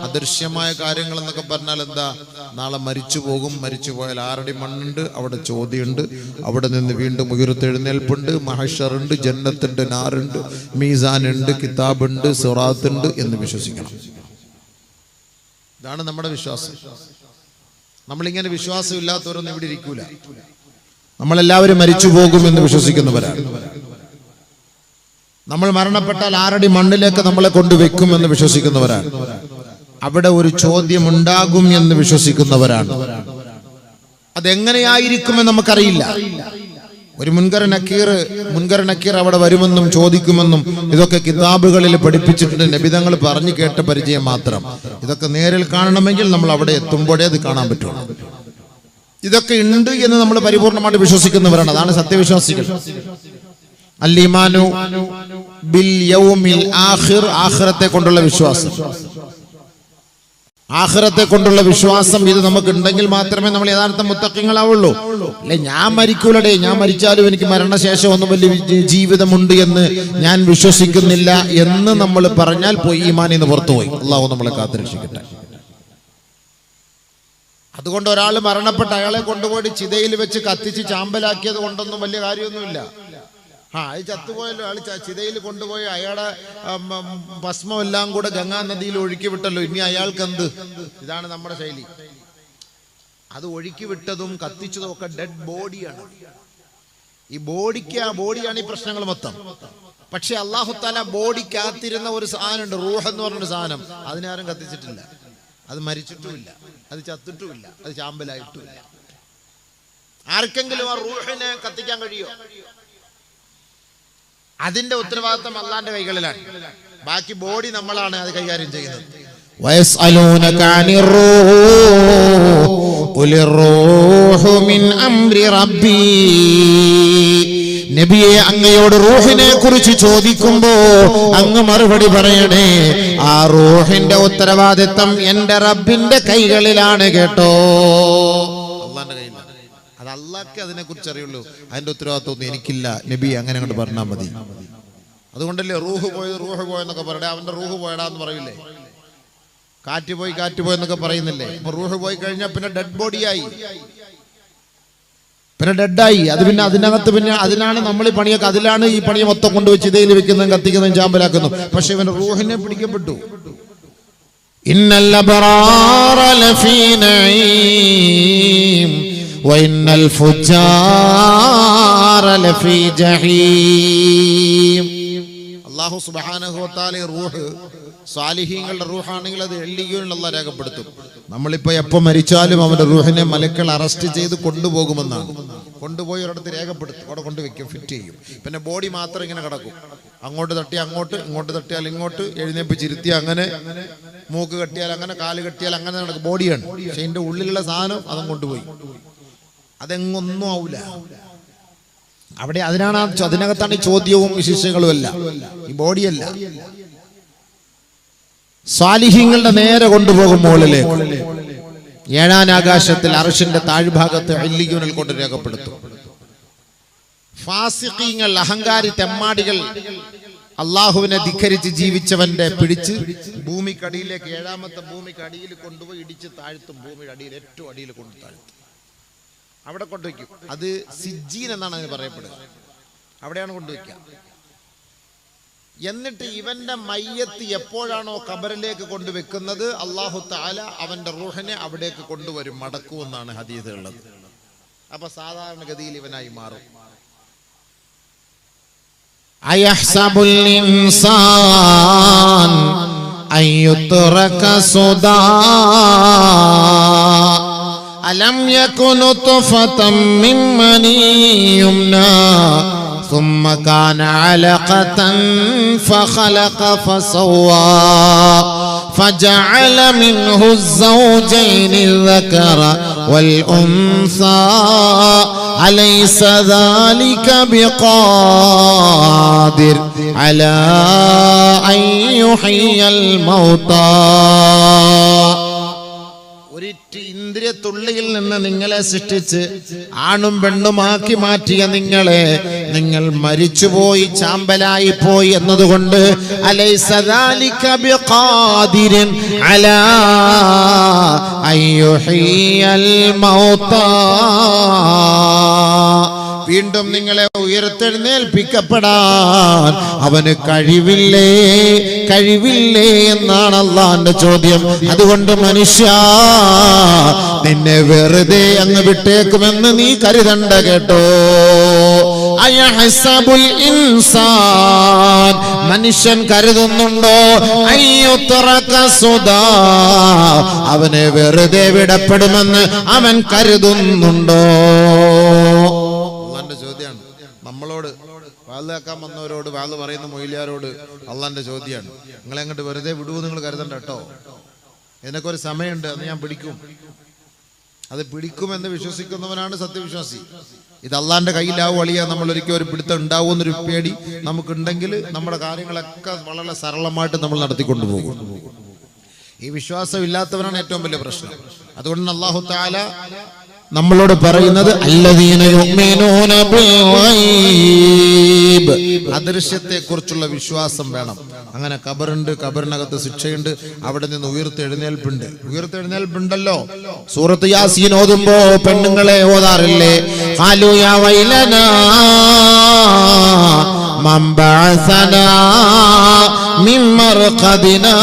അദൃശ്യമായ കാര്യങ്ങൾ എന്നൊക്കെ പറഞ്ഞാൽ എന്താ? നാളെ മരിച്ചു പോകും, മരിച്ചു പോയാൽ 6 അടി മണ്ണുണ്ട്, അവിടെ ചോദ്യമുണ്ട്, അവിടെ നിന്ന് വീണ്ടും ഉയർത്തെഴുന്നേൽപ്പുണ്ട്, മഹ്ശറുണ്ട്, ജന്നത്തുണ്ട്, നാറുണ്ട്, മീസാനുണ്ട്, കിതാബുണ്ട്, സിറാത്തുണ്ട് എന്ന് വിശ്വസിക്കണം. ഇതാണ് നമ്മുടെ വിശ്വാസം. നമ്മളിങ്ങനെ വിശ്വാസം ഇല്ലാത്തവരൊന്നും ഇവിടെ ഇരിക്കൂല. നമ്മളെല്ലാവരും മരിച്ചു പോകുമെന്ന് വിശ്വസിക്കുന്നവരാണ്. നമ്മൾ മരണപ്പെട്ടാൽ 6 അടി മണ്ണിലേക്ക് നമ്മളെ കൊണ്ടുവെക്കുമെന്ന് വിശ്വസിക്കുന്നവരാണ്. അവിടെ ഒരു ചോദ്യം ഉണ്ടാകും എന്ന് വിശ്വസിക്കുന്നവരാണ്. അതെങ്ങനെയായിരിക്കുമെന്ന് നമുക്കറിയില്ല. ഒരു മുൻകർ നക്കീർ അവിടെ വരുമെന്നും ചോദിക്കുമെന്നും ഇതൊക്കെ കിതാബുകളിൽ പഠിപ്പിച്ചിട്ടുണ്ട്. നബിതങ്ങൾ പറഞ്ഞു കേട്ട പരിചയം മാത്രം. ഇതൊക്കെ നേരിൽ കാണണമെങ്കിൽ നമ്മൾ അവിടെ എത്തുമ്പോഴേ അത് കാണാൻ പറ്റുള്ളൂ. ഇതൊക്കെ ഉണ്ട് എന്ന് നമ്മൾ പരിപൂർണമായിട്ട് വിശ്വസിക്കുന്നവരാണ്. അതാണ് സത്യവിശ്വാസികൾ. അൽ-ഈമാനു ബിൽ യൗമിൽ ആഖിർ, ആഖിറത്തെ കൊണ്ടുള്ള വിശ്വാസം. ആഖിറത്തെ കൊണ്ടുള്ള വിശ്വാസം ഇത് നമുക്ക് ഉണ്ടെങ്കിൽ മാത്രമേ നമ്മൾ യഥാർത്ഥ മുത്തഖീങ്ങളാവുള്ളൂ. അല്ലെ, ഞാൻ മരിക്കൂലടേ, ഞാൻ മരിച്ചാലും എനിക്ക് മരണശേഷം ഒന്നും വലിയ ജീവിതമുണ്ട് എന്ന് ഞാൻ വിശ്വസിക്കുന്നില്ല എന്ന് നമ്മൾ പറഞ്ഞാൽ പോയി ഈമാനിൽ നിന്ന് പുറത്തുപോയി. അല്ലാഹു നമ്മളെ കാത്തുരക്ഷിക്കട്ടെ. അതുകൊണ്ട് ഒരാൾ മരണപ്പെട്ട് അയാളെ കൊണ്ടുപോയി ചിതയിൽ വെച്ച് കത്തിച്ച് ചാമ്പലാക്കിയത് കൊണ്ടൊന്നും വലിയ കാര്യമൊന്നുമില്ല. അത് ചത്തുപോയല്ലോ, അയാൾ ചിതയിൽ കൊണ്ടുപോയി അയാളുടെ ഭസ്മമെല്ലാം കൂടെ ഗംഗാ നദിയിൽ ഒഴുക്കി വിട്ടല്ലോ. ഇനി അയാൾക്ക് എന്ത്? ഇതാണ് നമ്മുടെ ശൈലി. അത് ഒഴുക്കി വിട്ടതും കത്തിച്ചതും ഒക്കെ ഡെഡ് ബോഡിയാണ്. ഈ ബോഡിയാണ് ഈ പ്രശ്നങ്ങൾ മൊത്തം. പക്ഷെ അല്ലാഹു തആല ബോഡിക്കകത്തിരുന്ന ഒരു സാധനമുണ്ട്, റൂഹ് എന്ന് പറഞ്ഞൊരു സാധനം. അതിനാരും കത്തിച്ചിട്ടില്ല. അത് മരിച്ചിട്ടുമില്ല, അത് ചത്തിട്ടുമില്ല, അത് ചാമ്പലായിട്ടുമില്ല. ആർക്കെങ്കിലും ആ റൂഹിനെ കത്തിക്കാൻ കഴിയോ? അതിന്റെ ഉത്തരവാദിത്തം അള്ളാന്റെ കൈകളിലാണ്. ബാക്കി ബോഡി നമ്മളാണ് അത് കൈകാര്യം ചെയ്യുന്നത്. വയസ്അലൂനക അനിർ റൂഹ് ഖുലിർ റൂഹു മിൻ അംരി റബ്ബി. നബിയെ, അങ്ങയോട് റൂഹിനെ കുറിച്ച് ചോദിക്കുമ്പോ അങ്ങ് മറുപടി പറയണേ, ആ റൂഹിന്റെ ഉത്തരവാദിത്തം എന്റെ റബ്ബിന്റെ കൈകളിലാണ് കേട്ടോ. അള്ളാന്റെ കയ്യിലാണ്. അത് അള്ളാഹ്ക്ക് അതിനെ കുറിച്ച് അറിയുള്ളൂ. അതിന്റെ ഉത്തരവാദിത്വം എനിക്കില്ല. നബി അങ്ങനെ അങ്ങോട്ട് പറഞ്ഞാൽ മതി. അതുകൊണ്ടല്ലേ റൂഹ് പോയെന്നൊക്കെ പറയണേ. അവന്റെ റൂഹ് പോയടാന്ന് പറയില്ലേ? കാറ്റ് പോയി എന്നൊക്കെ പറയുന്നില്ലേ? അപ്പൊ റൂഹ് പോയി കഴിഞ്ഞാൽ പിന്നെ ഡെഡ് ബോഡിയായി, പിന്നെ ഡെഡായി. അത് പിന്നെ അതിനകത്ത് പിന്നെ അതിനാണ് നമ്മൾ ഈ പണിയൊക്കെ, അതിലാണ് ഈ പണിയെ മൊത്തം കൊണ്ടുവച്ച് ഇതയിൽ വെക്കുന്നതും കത്തിക്കുന്നതും ചാമ്പലാക്കുന്നു. പക്ഷെ ഇവന്റെ റൂഹിനെ പിടിക്കപ്പെട്ടു. ഇന്നൽ അബ്റാറ ലഫീ നഈം വഇന്നൽ ഫുജാറ ലഫീ ജഹീം. അല്ലാഹു സുബ്ഹാനഹു വ തആല റൂഹ് സാലിഹീങ്ങളുടെ റൂഹാണെങ്കിൽ അത് എള്ളിയൂരിൽ അല്ലാഹു രേഖപ്പെടുത്തും. നമ്മളിപ്പോ എപ്പോൾ മരിച്ചാലും അവന്റെ റൂഹിനെ മലക്കൾ അറസ്റ്റ് ചെയ്ത് കൊണ്ടുപോകുമെന്നാണ്. കൊണ്ടുപോയി ഒരിടത്ത് രേഖപ്പെടുത്തും, അവിടെ കൊണ്ടുവയ്ക്കും, ഫിറ്റ് ചെയ്യും. പിന്നെ ബോഡി മാത്രം ഇങ്ങനെ കിടക്കും. അങ്ങോട്ട് തട്ടിയാൽ അങ്ങോട്ട്, ഇങ്ങോട്ട് തട്ടിയാൽ ഇങ്ങോട്ട്, എഴുന്നേപ്പിച്ചിരുത്തിയാൽ അങ്ങനെ, മൂക്ക് കെട്ടിയാൽ അങ്ങനെ, കാല് കെട്ടിയാൽ അങ്ങനെ നടക്കും. ബോഡിയാണ്. പക്ഷെ അതിന്റെ ഉള്ളിലുള്ള സാധനം അതും കൊണ്ടുപോയി. അതെങ്ങൊന്നും ആവൂല. അവിടെ അതിനകത്താണ് ഈ ചോദ്യവും വിശേഷങ്ങളും എല്ലാം. ഈ ബോഡിയല്ല. സാലിഹീങ്ങളുടെ നേരെ കൊണ്ടുപോകും മുകളിലേക്ക്. 7ാം ആകാശത്തിൽ അർശിന്റെ താഴ്ഭാഗത്ത് ഇല്ലിയൂനിൽ കൊണ്ട് രേഖപ്പെടുത്തും. ഫാസിഖീങ്ങൾ, അഹങ്കാരി തെമ്മാടികൾ, അള്ളാഹുവിനെ ധിക്കരിച്ച് ജീവിച്ചവന്റെ പിടിച്ച് ഭൂമിക്കടിയിലേക്ക്, 7ാമത്തെ ഭൂമിക്കടിയിൽ കൊണ്ടുപോയി ഇടിച്ച് താഴ്ത്തും. ഭൂമിയുടെ അടിയിൽ, ഏറ്റവും അടിയിൽ കൊണ്ട് താഴ്ത്തും. അവിടെ കൊണ്ടുവയ്ക്കും. അത് സിജ്ജീൻ എന്നാണ് അതിന് പറയപ്പെടുക. അവിടെയാണ് കൊണ്ടുവയ്ക്കുക. എന്നിട്ട് ഇവന്റെ മയ്യത്ത് എപ്പോഴാണോ ഖബറിലേക്ക് കൊണ്ടുവെക്കുന്നത്, അല്ലാഹു തആല അവന്റെ റൂഹിനെ അവിടേക്ക് കൊണ്ടുവരും, മടക്കുമെന്നാണ് ഹദീസുള്ളത്. അപ്പൊ സാധാരണഗതിയിൽ ഇവനായി മാറും. അയഹ്സബുൽ ഇൻസാൻ അയ്യുത്രക സുദാ അലം യകുന തുഫതം മിൻ മനിയുംനാ ثم كان علقة فخلق فسوى فجعل منه الزوجين الذكر والأنثى أليس ذلك بقادر على أن يحيي الموتى. ഇന്ദ്രിയത്തുള്ളിയിൽ നിന്ന് നിങ്ങൾ നിങ്ങളെ സൃഷ്ടിച്ച് ആണും പെണ്ണുമാക്കി മാറ്റിയ നിങ്ങളെ നിങ്ങൾ മരിച്ചുപോയി ചാമ്പലായി പോയി എന്നതുകൊണ്ട് അലൈസ ദാലിക ബിഖാദിരിൻ അലാ അയ്യുഹിയൽ മൗതാ വീണ്ടും നിങ്ങളെ ഉയർത്തെഴുന്നേൽപ്പിക്കപ്പെടാൻ അവന് കഴിവില്ലേ എന്നാണ് അള്ളാന്റെ ചോദ്യം. അതുകൊണ്ട് മനുഷ്യ, നിന്നെ വെറുതെ അങ്ങ് വിട്ടേക്കുമെന്ന് നീ കരുതണ്ട കേട്ടോ. അയഹ്സബുൽ ഇൻസാൻ, മനുഷ്യൻ കരുതുന്നുണ്ടോ അയ്യുത്രക സുദാ, അവനെ വെറുതെ വിടപ്പെടുമെന്ന് അവൻ കരുതുന്നുണ്ടോ? ചോദ്യമാണ് നമ്മളോട് വാഴാക്കാൻ വന്നവരോട്, വാഴ പറയുന്ന മൊയിലിയാരോട് അള്ളാന്റെ ചോദ്യമാണ്. നിങ്ങളെ അങ്ങോട്ട് വെറുതെ വിടുവോ നിങ്ങൾ കരുതണ്ട കേട്ടോ. ഇതിനൊക്കെ ഒരു സമയമുണ്ട്, അത് ഞാൻ പിടിക്കും. അത് പിടിക്കുമെന്ന് വിശ്വസിക്കുന്നവനാണ് സത്യവിശ്വാസി. ഇത് അള്ളാന്റെ കയ്യിലാവും അളിയാ. നമ്മൾ ഒരിക്കലും ഒരു പിടുത്തം ഉണ്ടാവുമെന്നൊരു പേടി നമുക്കുണ്ടെങ്കിൽ നമ്മുടെ കാര്യങ്ങളൊക്കെ വളരെ സരളമായിട്ട് നമ്മൾ നടത്തിക്കൊണ്ടുപോകും. ഈ വിശ്വാസം ഇല്ലാത്തവനാണ് ഏറ്റവും വലിയ പ്രശ്നം. അതുകൊണ്ട് അല്ലാഹു തആല നമ്മളോട് പറയുന്നത് അല്ലദീന യുഅ്മിനൂന ബിൽ ഗൈബ്, അദൃശ്യത്തെ കുറിച്ചുള്ള വിശ്വാസം വേണം. അങ്ങനെ ഖബറുണ്ട്, ഖബറിനകത്ത് ശിക്ഷയുണ്ട്, അവിടെ നിന്ന് ഉയർത്തെഴുന്നേൽപ്പുണ്ടല്ലോ. സൂറത്ത് യാസീൻ ഓതുമ്പോ പെണ്ണുങ്ങളെ ഓതാറില്ലേ? ഖാലു യാ വൈലനാ മൻ ബഅസനാ മിൻ മർഖദിനാ,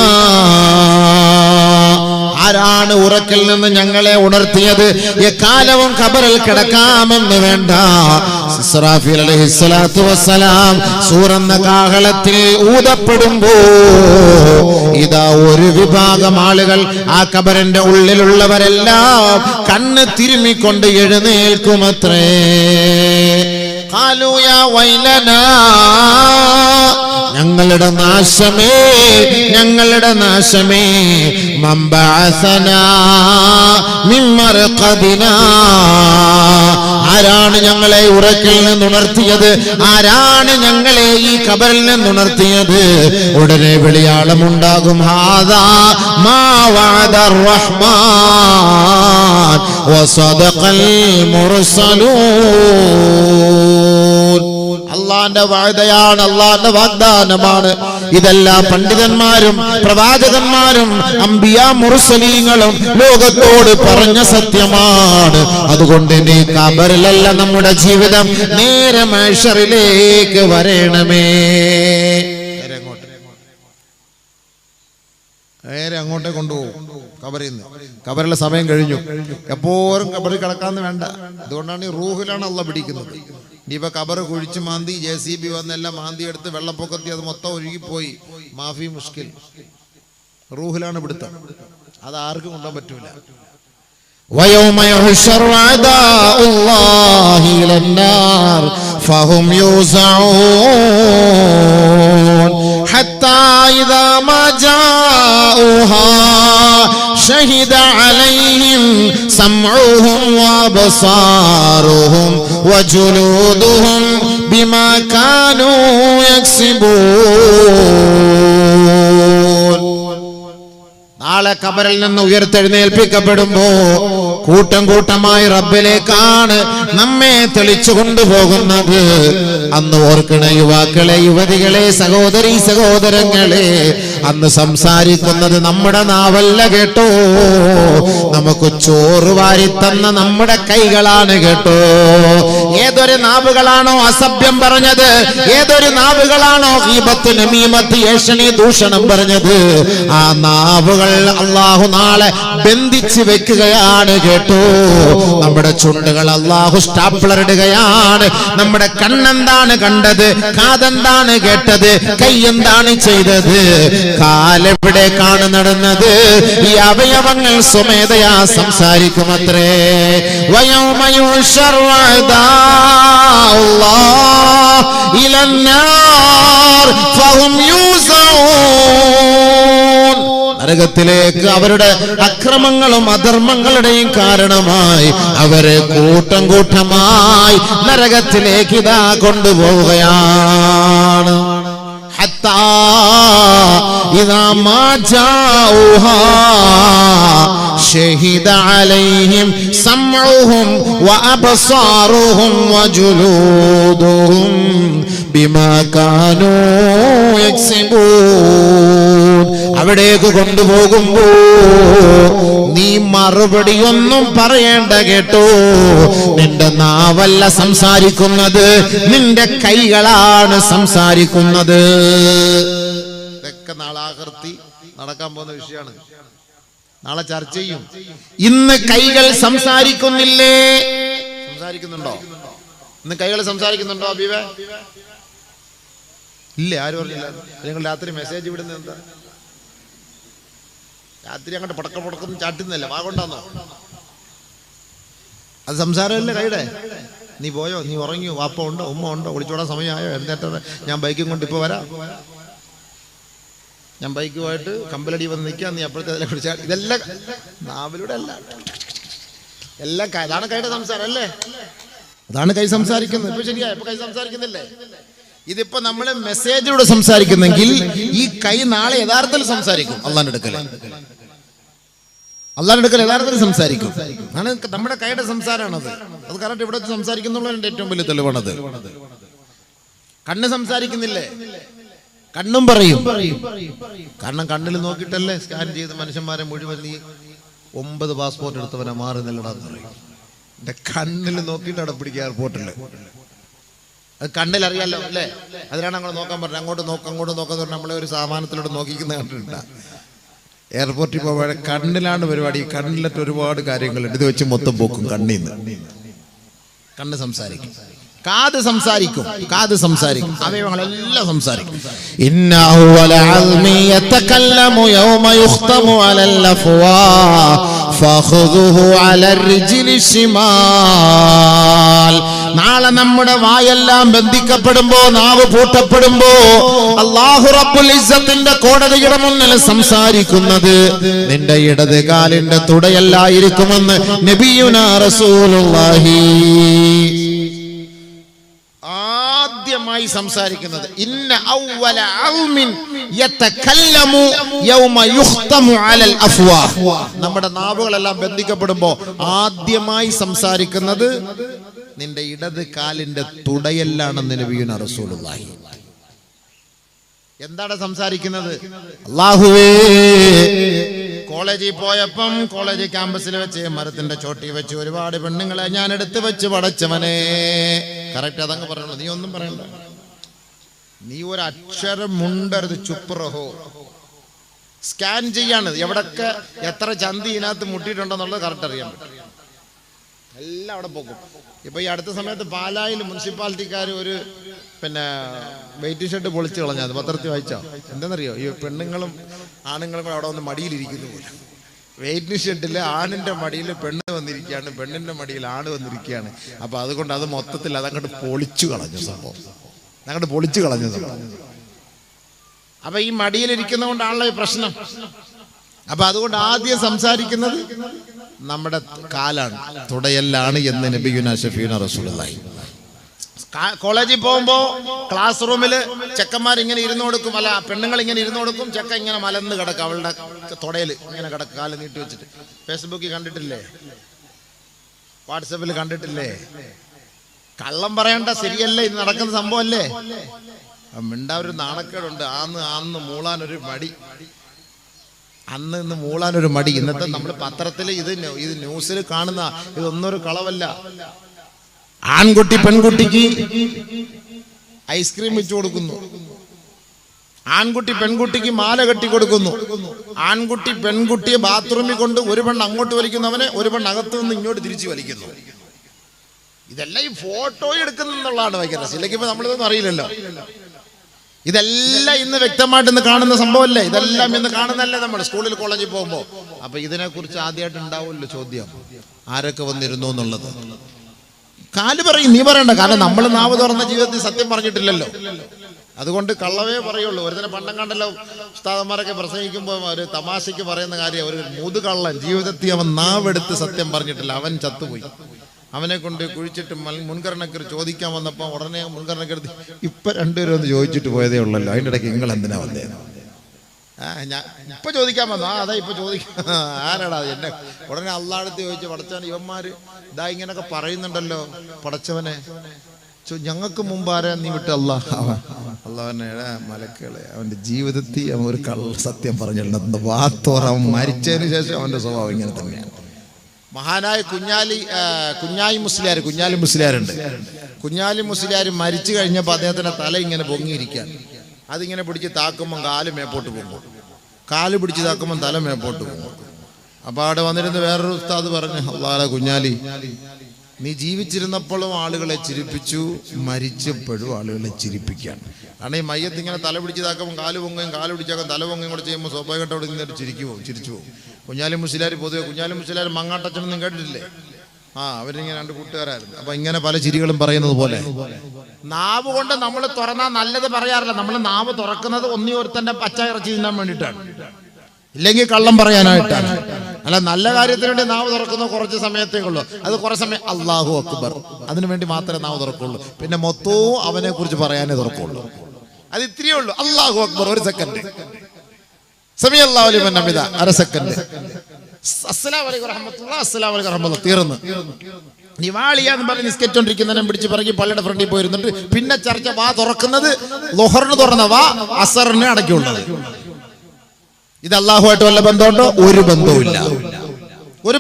ആരാണ് ഉറക്കിൽ നിന്ന് ഞങ്ങളെ ഉണർത്തിയത്? എക്കാലവും ഖബറിൽ കിടക്കാമെന്ന് വേണ്ട. ഇസ്രാഫീൽ അലൈഹിസ്സലാത്തു വസ്സലാം സൂറന്ന കാഹളത്തിൽ ഊതപ്പെടുമ്പോ ഇതാ ഒരു വിഭാഗം ആളുകൾ, ആ ഖബറിന്റെ ഉള്ളിലുള്ളവരെല്ലാം കണ്ണ് തിരുമ്മിക്കൊണ്ട് എഴുന്നേൽക്കുമത്രേ. ഖാലൂ യാ വൈലനാ, ഞങ്ങളുടെ നാശമേ, ഞങ്ങളുടെ നാശമേ, മൻ ബഅസനാ മിൻ മർഖദിനാ, ആരാണ് ഞങ്ങളെ ഉറക്കിൽ നിന്നുണർത്തിയത്? ആരാണ് ഞങ്ങളെ ഈ ഖബറിൽ നിന്നുണർത്തിയത്? ഉടനെ വിളിയാളമുണ്ടാകും, ഹാദാ മാ വഅദർ റഹ്മാൻ വസദഖൽ മുർസലൂൻ. അള്ളാന്റെ വാഗ്ദയാണ്, അള്ളാന്റെ വാഗ്ദാനമാണ്. ഇതെല്ലാം പണ്ഡിതന്മാരും പ്രവാചകന്മാരും അംബിയാ മുർസലീങ്ങളും ലോകത്തോട് പറഞ്ഞ സത്യമാണ്. അതുകൊണ്ട് നീ ഖബറിലല്ല നമ്മുടെ ജീവിതം, നേരെ മഹ്ശറിലേക്ക് വരണമേ. നേരെ അങ്ങോട്ടേ കൊണ്ടുപോകും. ഖബറിലെ സമയം കഴിഞ്ഞു. എപ്പോഴും ഖബറിൽ കിടക്കാന്ന് വേണ്ട. അതുകൊണ്ടാണ് ഈ റൂഹിലാണ് അള്ളാഹ് പിടിക്കുന്നത്. ഇനിയിപ്പോ ഖബറ് കുഴിച്ച് മാന്തി JCB വന്നെല്ലാം മാന്തി എടുത്ത് വെള്ളപ്പൊക്കത്തി അത് മൊത്തം ഒഴുകിപ്പോയി, മാഫി മുഷ്കിൽ. റൂഹിലാണ് പിടുത്തം, അത് ആർക്കും കൊണ്ടുപോകാൻ പറ്റൂല. ويوم يحشر أعداء الله إلى النار فهم يوزعون حتى إذا ما جاءوها شهد عليهم سمعهم وأبصارهم وجلودهم بما كانوا يكسبون. നാളെ ഖബറിൽ നിന്ന് ഉയർത്തെഴുന്നേൽപ്പിക്കപ്പെടുമ്പോ കൂട്ടം കൂട്ടമായി റബ്ബിലേക്കാണ് നമ്മെ തെളിച്ചു കൊണ്ടുപോകുന്നത്. അന്ന് ഓർക്കണ യുവാക്കളെ, യുവതികളെ, സഹോദരീ സഹോദരങ്ങളെ, അന്ന് സംസാരിക്കുന്നത് നമ്മുടെ നാവല്ല കേട്ടോ, നമുക്ക് ചോറ് വാരിത്തന്ന നമ്മുടെ കൈകളാണ് കേട്ടോ. ഏതൊരു നാവുകളാണോ അസഭ്യം പറഞ്ഞത്, ഏതൊരു നാവുകളാണോ ഗീബത്ത്, നമീമത്ത്, ഏഷണി, ദൂഷണം പറഞ്ഞത്, ആ നാവുകൾ അല്ലാഹു നാളെ ബന്ധിച്ച് വെക്കുകയാണ് കേട്ടോ. നമ്മുടെ ചുണ്ടുകൾ അല്ലാഹു സ്റ്റാപ്ലർ ഇടുകയാണ്. നമ്മുടെ കണ്ണെന്താണ് കണ്ടത്, കാതെന്താണ് കേട്ടത്, കൈ എന്താണ് ചെയ്തത്, കാലെവിടേക്കാണ് നടന്നത്, ഈ അവയവങ്ങൾ സ്വമേധയാ സംസാരിക്കുമത്രേ. വയൗമ യുഹ്ശറു അഅദാഉല്ലാഹ് ഇലന്നാർ ഫഹും യൂസഊൻ. നരകത്തിലേക്ക് അവരുടെ അക്രമങ്ങളും അധർമ്മങ്ങളുടെയും കാരണമായി അവരെ കൂട്ടം കൂട്ടമായി നരകത്തിലേക്ക് ഇതാ കൊണ്ടുപോവുകയാണ്. ഷഹിദ അലൈഹിം സമഉഹും വഅബ്സാറുഹും വജുലൂദുഹും ബിമാ കാനൂ യക്സിബൂൻ. അവിടേക്ക് കൊണ്ടുപോകുമ്പോ നീ മറുപടിയൊന്നും പറയേണ്ട കേട്ടോ. നിന്റെ നാവല്ല സംസാരിക്കുന്നത്, നിന്റെ കൈകളാണ് സംസാരിക്കുന്നത്. ഇതൊക്കെ നാളെ ആഖിറത്തിൽ നടക്കാൻ പോകുന്ന വിഷയമാണ്, നാളെ ചർച്ച ചെയ്യും. ഇന്ന് കൈകൾ സംസാരിക്കുന്നില്ലേ? സംസാരിക്കുന്നുണ്ടോ? ഇന്ന് കൈകൾ സംസാരിക്കുന്നുണ്ടോ അബീബേ? ഇല്ല. ആരും പറഞ്ഞില്ല. നിങ്ങൾ രാത്രി മെസ്സേജ് വിടുന്നത് എന്താ? രാത്രി അങ്ങോട്ട് പടക്കം ചാട്ടുന്നില്ല, വാഗൊണ്ടാന്നോ? അത് സംസാരമല്ലേ കൈയുടെ? നീ പോയോ? നീ ഉറങ്ങിയോ? വാപ്പ ഉണ്ടോ? ഉമ്മ ഉണ്ടോ? ഒളിച്ചോടാൻ സമയമായോ? എഴുന്നേറ്റത്? ഞാൻ ബൈക്കും കൊണ്ട് ഇപ്പോൾ വരാം, ഞാൻ ബൈക്കുമായിട്ട് കമ്പലടി വന്ന് നിൽക്കാം, നീ അപ്പോഴത്തെ അതിലെ കുറിച്ചാൽ. ഇതെല്ലാം നാവിലൂടെ അല്ല, എല്ലാം അതാണ് കൈയുടെ സംസാരം അല്ലേ? അതാണ് കൈ സംസാരിക്കുന്നത്. ഇപ്പൊ ശരിയാ, ഇപ്പൊ കൈ സംസാരിക്കുന്നില്ലേ? ഇതിപ്പോ നമ്മള് മെസ്സേജിലൂടെ സംസാരിക്കുന്നെങ്കിൽ ഈ കൈ നാളെ യഥാർത്ഥത്തിൽ സംസാരിക്കും. അള്ളാന്റെ അടുക്കൽ യഥാർത്ഥത്തിൽ സംസാരിക്കും. ആണ് നമ്മുടെ കൈയുടെ സംസാരമാണത്. അത് കറക്റ്റ് ഇവിടെ സംസാരിക്കുന്നുള്ളതിന്റെ ഏറ്റവും വലിയ തെളിവാണത്. കണ്ണ് സംസാരിക്കുന്നില്ലേ? കണ്ണും പറയും. കാരണം കണ്ണിൽ നോക്കിയിട്ടല്ലേ സ്കാൻ ചെയ്ത് മനുഷ്യന്മാരെ മുഴുവൻ ഈ 9 പാസ്പോർട്ട് എടുത്തവനെ മാറി നില്ലടാന്ന് പറയും. എന്റെ കണ്ണിൽ നോക്കിയിട്ട് അവിടെ പിടിക്കുക എയർപോർട്ടില്. അത് കണ്ണിൽ അറിയാലോ അല്ലേ? അതിനാണ് നമ്മൾ നോക്കാൻ പറഞ്ഞത്. അങ്ങോട്ട് നോക്കാന്ന് പറഞ്ഞാൽ നമ്മളെ ഒരു സാമാനത്തിലൂടെ നോക്കിക്കുന്ന കണ്ടിട്ടുണ്ടാ. എയർപോർട്ടിൽ പോകാൻ കണ്ണിലാണ് പരിപാടി. കണ്ണിലിട്ട് ഒരുപാട് കാര്യങ്ങളുണ്ട്. ഇത് വെച്ച് മൊത്തം പോക്കും കണ്ണീന്ന്. കണ്ണ് സംസാരിക്കും, കാത് സംസാരിക്കും, അവയവങ്ങളെല്ലാം സംസാരിക്കും. ഇന്നഹു വലഅൽമി യതകല്ലമു യൗമ യുഖ്തമു അലൽ അഫ്വാഹ് ഫഖുദുഹു അലർ റിജ്ലി ശിമാൽ. നാളെ നമ്മുടെ വായെല്ലാം ബന്ധിക്കപ്പെടുമ്പോ, നാവ് പൂട്ടപ്പെടുമ്പോ അല്ലാഹു റബ്ബുൽ ഇസ്സത്തിന്റെ കോടതിയുടെ മുന്നിൽ സംസാരിക്കുന്നത് നിന്റെ ഇടത് കാലിന്റെ തുടയല്ലായിരിക്കുമെന്ന് നബിയുനാ റസൂലുള്ളാഹി. ആദ്യമായി സംസാരിക്കുന്നത് ഇന്ന അവ്വല അൽമിൻ യതകല്ലമു യൗമ യുഖ്തമു അലൽ അഫ്വാഹ്. നമ്മുടെ നാവുകളെല്ലാം ബന്ധിക്കപ്പെടുമ്പോൾ ആദ്യമായി സംസാരിക്കുന്നത് നിന്റെ ഇടത് കാലിന്റെ തുടയല്ലാണെന്ന് നബിയുനാ റസൂലുള്ളാഹി. എന്താണ് സംസാരിക്കുന്നത്? അല്ലാഹുവേ, കോളേജിൽ പോയപ്പം കോളേജ് ക്യാമ്പസിൽ വെച്ച് മരത്തിന്റെ ചോട്ടി വെച്ച് ഒരുപാട് പെണ്ണുങ്ങളെ ഞാൻ എടുത്തു വെച്ച് പടച്ചവനെ. കറക്റ്റ് അതങ്ങ് പറഞ്ഞു. നീ ഒന്നും പറയണ്ട, നീ ഒരു അക്ഷരം മുണ്ടരുത്. ചുപ്രഹോ. സ്കാൻ ചെയ്യാണ് എവിടൊക്കെ എത്ര ചന്തി ഇതിനകത്ത് മുട്ടിയിട്ടുണ്ടെന്നുള്ളത് കറക്റ്റ് അറിയാൻ പറ്റും. എല്ലാം അവിടെ പോകും. ഇപ്പൊ ഈ അടുത്ത സമയത്ത് പാലായിൽ മുനിസിപ്പാലിറ്റിക്കാർ ഒരു വെയിറ്റിംഗ് ഷെഡ് പൊളിച്ചു കളഞ്ഞത് പത്രത്തിൽ വായിച്ചോ? എന്താണെന്നറിയോ? ഈ പെണ്ണുങ്ങളും ആണുങ്ങളും കൂടെ അവിടെ വന്ന് മടിയിലിരിക്കുന്നു പോലെ. വെയിറ്റിംഗ് ഷെഡിൽ ആണിന്റെ മടിയിൽ പെണ്ണ് വന്നിരിക്കുകയാണ്, പെണ്ണിന്റെ മടിയിൽ ആണ് വന്നിരിക്കുകയാണ്. അപ്പൊ അതുകൊണ്ട് അത് മൊത്തത്തിൽ അതങ്ങോട്ട് പൊളിച്ചു കളഞ്ഞു സംഭവം. അപ്പൊ ഈ മടിയിലിരിക്കുന്നതുകൊണ്ടാണല്ലോ ഈ പ്രശ്നം. അപ്പൊ അതുകൊണ്ട് ആദ്യം സംസാരിക്കുന്നത് നമ്മുടെ കാലാണ്, തുടയല്ലാണ് എന്ന് നബിയുനാ ഷഫീഉനാ റസൂലുള്ളാഹി. കോളേജിൽ പോകുമ്പോ ക്ലാസ് റൂമില് ചെക്കന്മാർ ഇങ്ങനെ ഇരുന്ന് കൊടുക്കും, അല്ല പെണ്ണുങ്ങൾ ഇങ്ങനെ ഇരുന്ന് കൊടുക്കും. ചെക്ക ഇങ്ങനെ മലന്ന് കിടക്കും, അവളുടെ തുടയിൽ ഇങ്ങനെ കിടക്കും, കാല് നീട്ടി വെച്ചിട്ട്. ഫേസ്ബുക്കിൽ കണ്ടിട്ടില്ലേ? വാട്സപ്പിൽ കണ്ടിട്ടില്ലേ? കള്ളം പറയണ്ട, ശരിയല്ലേ? ഇത് നടക്കുന്ന സംഭവമല്ലേ? മിണ്ടാ ഒരു നാണക്കേടുണ്ട്. അന്ന് മൂളാനൊരു മടി, ഇന്ന് മൂളാനൊരു മടി. ഇന്നത്തെ നമ്മൾ പത്രത്തിൽ ഇത് ന്യൂസിൽ കാണുന്ന ഇതൊന്നും ഒരു കളവല്ല. ആൺകുട്ടി പെൺകുട്ടിക്ക് ഐസ്ക്രീം വെച്ചു കൊടുക്കുന്നു, ആൺകുട്ടി പെൺകുട്ടിക്ക് മാല കെട്ടി കൊടുക്കുന്നു, ആൺകുട്ടി പെൺകുട്ടിയെ ബാത്റൂമിൽ കൊണ്ട് ഒരു പെണ്ണ് അങ്ങോട്ട് വലിക്കുന്നവനെ ഒരു പെണ്ണ് അകത്തു നിന്ന് ഇങ്ങോട്ട് തിരിച്ചു വലിക്കുന്നു. ഇതെല്ലാം ഈ ഫോട്ടോ എടുക്കുന്നുള്ളതാണ് ഭയങ്കര രസം. ഇല്ലെങ്കിൽ ഇപ്പൊ നമ്മളിതൊന്നും അറിയില്ലല്ലോ. ഇതെല്ലാം ഇന്ന് വ്യക്തമായിട്ട് ഇന്ന് കാണുന്ന സംഭവമല്ലേ? ഇതെല്ലാം ഇന്ന് കാണുന്നല്ലേ നമ്മൾ സ്കൂളിൽ കോളേജിൽ പോകുമ്പോൾ. അപ്പൊ ഇതിനെക്കുറിച്ച് ആദ്യമായിട്ട് ഉണ്ടാവുമല്ലോ ചോദ്യം, ആരൊക്കെ വന്നിരുന്നു എന്നുള്ളത്. കാല് പറയും, നീ പറയണ്ട. കാരണം നമ്മൾ നാവ് തുറന്ന ജീവിതത്തിൽ സത്യം പറഞ്ഞിട്ടില്ലല്ലോ. അതുകൊണ്ട് കള്ളവേ പറയുള്ളൂ. ഒരുതരം പണ്ടം കണ്ടല്ലോ ഉസ്താദന്മാരൊക്കെ പ്രസംഗിക്കുമ്പോൾ ഒരു തമാശയ്ക്ക് പറയുന്ന കാര്യം, ഒരു മുതുകള്ളൻ ജീവിതത്തിൽ അവൻ നാവെടുത്ത് സത്യം പറഞ്ഞിട്ടില്ല, അവൻ ചത്തുപോയി. അവനെ കൊണ്ട് കുഴിച്ചിട്ട് മുൻഗണനക്കർ ചോദിക്കാൻ വന്നപ്പോൾ ഉടനെ മുൻഗണനക്കെടുത്ത് ഇപ്പൊ രണ്ടുപേരും ഒന്ന് ചോദിച്ചിട്ട് പോയതേ ഉള്ളല്ലോ, അതിൻ്റെ ഇടയ്ക്ക് നിങ്ങൾ എന്തിനാ വന്നേ? ഞാൻ ഇപ്പൊ ചോദിക്കാൻ വന്നു. അതാ ഇപ്പൊ ചോദിക്കാം, ആരാടാ എന്നെ. ഉടനെ അള്ളാഹടുത്ത് ചോദിച്ചു, പടച്ചവൻ ഇവന്മാര് ഇതാ ഇങ്ങനൊക്കെ പറയുന്നുണ്ടല്ലോ, പടച്ചവനെ ഞങ്ങൾക്ക് മുമ്പ് ആരാ നീ വിട്ട്? അള്ളാഹനെ മലക്കുകളെ അവന്റെ ജീവിതത്തിൽ അവൻ ഒരു സത്യം പറഞ്ഞിട്ടുണ്ട്. വാത്തോറവൻ മരിച്ചതിന് ശേഷം അവന്റെ സ്വഭാവം ഇങ്ങനെ തന്നെയാണ്. മഹാനായ കുഞ്ഞാലി മുസ്ലിയാരുണ്ട്. കുഞ്ഞാലി മുസ്ലിയാർ മരിച്ചു കഴിഞ്ഞപ്പോൾ അദ്ദേഹത്തിന്റെ തല ഇങ്ങനെ പൊങ്ങിയിരിക്കാൻ, അതിങ്ങനെ പിടിച്ച് താക്കുമ്പോൾ കാല് മേപ്പോട്ട് പോകുമ്പോൾ, കാല് പിടിച്ച് താക്കുമ്പോൾ തല മേപ്പോട്ട് പോകുമ്പോൾ. അപ്പൊ അവിടെ വന്നിരുന്ന് വേറൊരു ഉസ്താദ് പറഞ്ഞു, അള്ളാഹുവേ കുഞ്ഞാലി, നീ ജീവിച്ചിരുന്നപ്പോഴും ആളുകളെ ചിരിപ്പിച്ചു, മരിച്ചപ്പോഴും ആളുകളെ ചിരിപ്പിക്കാൻ. കാരണം ഈ മയ്യത്ത് ഇങ്ങനെ തല പിടിച്ചതാക്കുമ്പോൾ കാല് പൊങ്ങുകയും കാല് പിടിച്ചാക്കും തല പൊങ്ങുകയും കൂടെ ചെയ്യുമ്പോൾ സ്വാഭാവികമായിട്ട് അവിടെ നിന്നിട്ട് ചിരിച്ചു പോകും. കുഞ്ഞാലി മുസ്ലിയാർ പൊതുവെ, കുഞ്ഞാലി മുസ്ലിയാർ മങ്ങാട്ടച്ഛനൊന്നും കേട്ടിട്ടില്ലേ? അവരിങ്ങനെ രണ്ട് കൂട്ടുകാരായിരുന്നു. അപ്പൊ ഇങ്ങനെ പല ചിരികളും പറയുന്നത് പോലെ നാവ് കൊണ്ട് നമ്മൾ തുറന്നാൽ നല്ലത് പറയാറില്ല. നമ്മൾ നാവ് തുറക്കുന്നത് ഒന്നി ഒരുത്തന്റെ പച്ച ഇറച്ചി തിന്നാൻ വേണ്ടിയിട്ടാണ്, ഇല്ലെങ്കിൽ കള്ളം പറയാനായിട്ടാണ്. അല്ല, നല്ല കാര്യത്തിന് വേണ്ടി നാവ് തുറക്കുന്ന കുറച്ച് സമയത്തേക്കുള്ളൂ. അത് കുറെ സമയം അല്ലാഹു അക്ബർ അതിനു വേണ്ടി മാത്രമേ നാവ് തുറക്കുള്ളൂ. പിന്നെ മൊത്തവും അവനെ കുറിച്ച് പറയാനേ തുറക്കുള്ളൂ. അത് ഇത്രയേ ഉള്ളൂ. അല്ലാഹു അക്ബർ 1 സെക്കൻഡ്, സമീ അല്ലാഹു ലിമൻ ഹമിദ 1/2 സെക്കൻഡ്, അസ്സലാമു അലൈക്കും വറഹ്മത്തുള്ളാഹി, അസ്സലാമു അലൈക്കും വറഹ്മത്തുള്ളാഹി, തീർന്നു. നിവാളിയാന്ന് പറഞ്ഞ് നിസ്കരിച്ചോണ്ടിരിക്കുന്നതിനെ പിടിച്ച് പറക്കി പള്ളിയുടെ ഫ്രണ്ടിൽ പോയിരുന്നിട്ട് പിന്നെ ചർച്ച വാ തുറക്കുന്നത് ളുഹറിന് തുറന്ന വാ അസറിന് അടയ്ക്കുള്ളത്. ഇത് അല്ലാഹുവായിട്ട് വല്ല ബന്ധമുണ്ടോ? ഒരു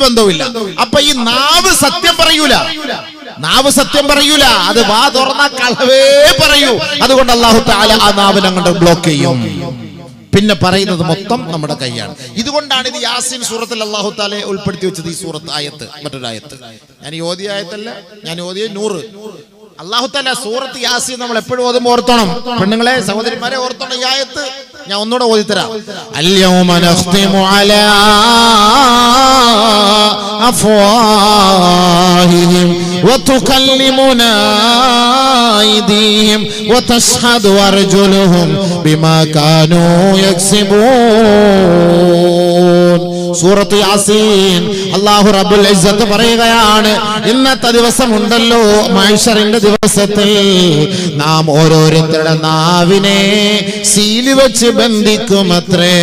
ബന്ധവുമില്ല. അപ്പൊ ഈ നാവ് സത്യം പറയൂല, അത് വാ തുറന്ന കളവേ പറയൂ. അതുകൊണ്ട് അല്ലാഹു തആല ആ നാവിനെ അങ്ങോട്ട് ബ്ലോക്ക് ചെയ്യും. പിന്നെ പറയുന്നത് മൊത്തം നമ്മുടെ കൈയാണ്. ഇതുകൊണ്ടാണ് ഇത് യാസീൻ സൂറത്തിൽ അല്ലാഹു തആല ഉൾപ്പെടുത്തി വെച്ചത്. ഈ സൂറത്ത് ആയത്ത്, മറ്റൊരു ആയത്ത്, ഞാൻ ഓതിയ ആയത്തല്ല, ഞാൻ ഓതിയ 100. അല്ലാഹു തആല സൂറത്ത് യാസീൻ നമ്മൾ എപ്പോഴും ഓതുമ്പോൾ ഓർത്തണം, പെണ്ണുങ്ങളെ സഹോദരിമാരെ ഓർത്തണം. ഈ ആയത്ത് ഞാൻ ഒന്നുകൂടെ ഓതിത്തരാം. അൽയൗമ നഖ്തിമു അലാ അഫ്വാഹിഹിം വതുകല്ലിമുനാ അയ്ദീഹിം വതശ്ഹദു അർജുലുഹും ബിമാ കാനൂ യക്സിബൂൻ. സൂറത്ത് യാസീൻ അല്ലാഹു റബ്ബുൽ ഇസ്സത്ത് പറയുകയാണ്, ഇന്നത്തെ ദിവസം ഉണ്ടല്ലോ, മഹ്ശറിന്റെ ദിവസത്തിൽ നാം ഓരോരുത്തരുടെ നാവിനെ സീല് വെച്ച് ബന്ധിക്കുമത്രേ.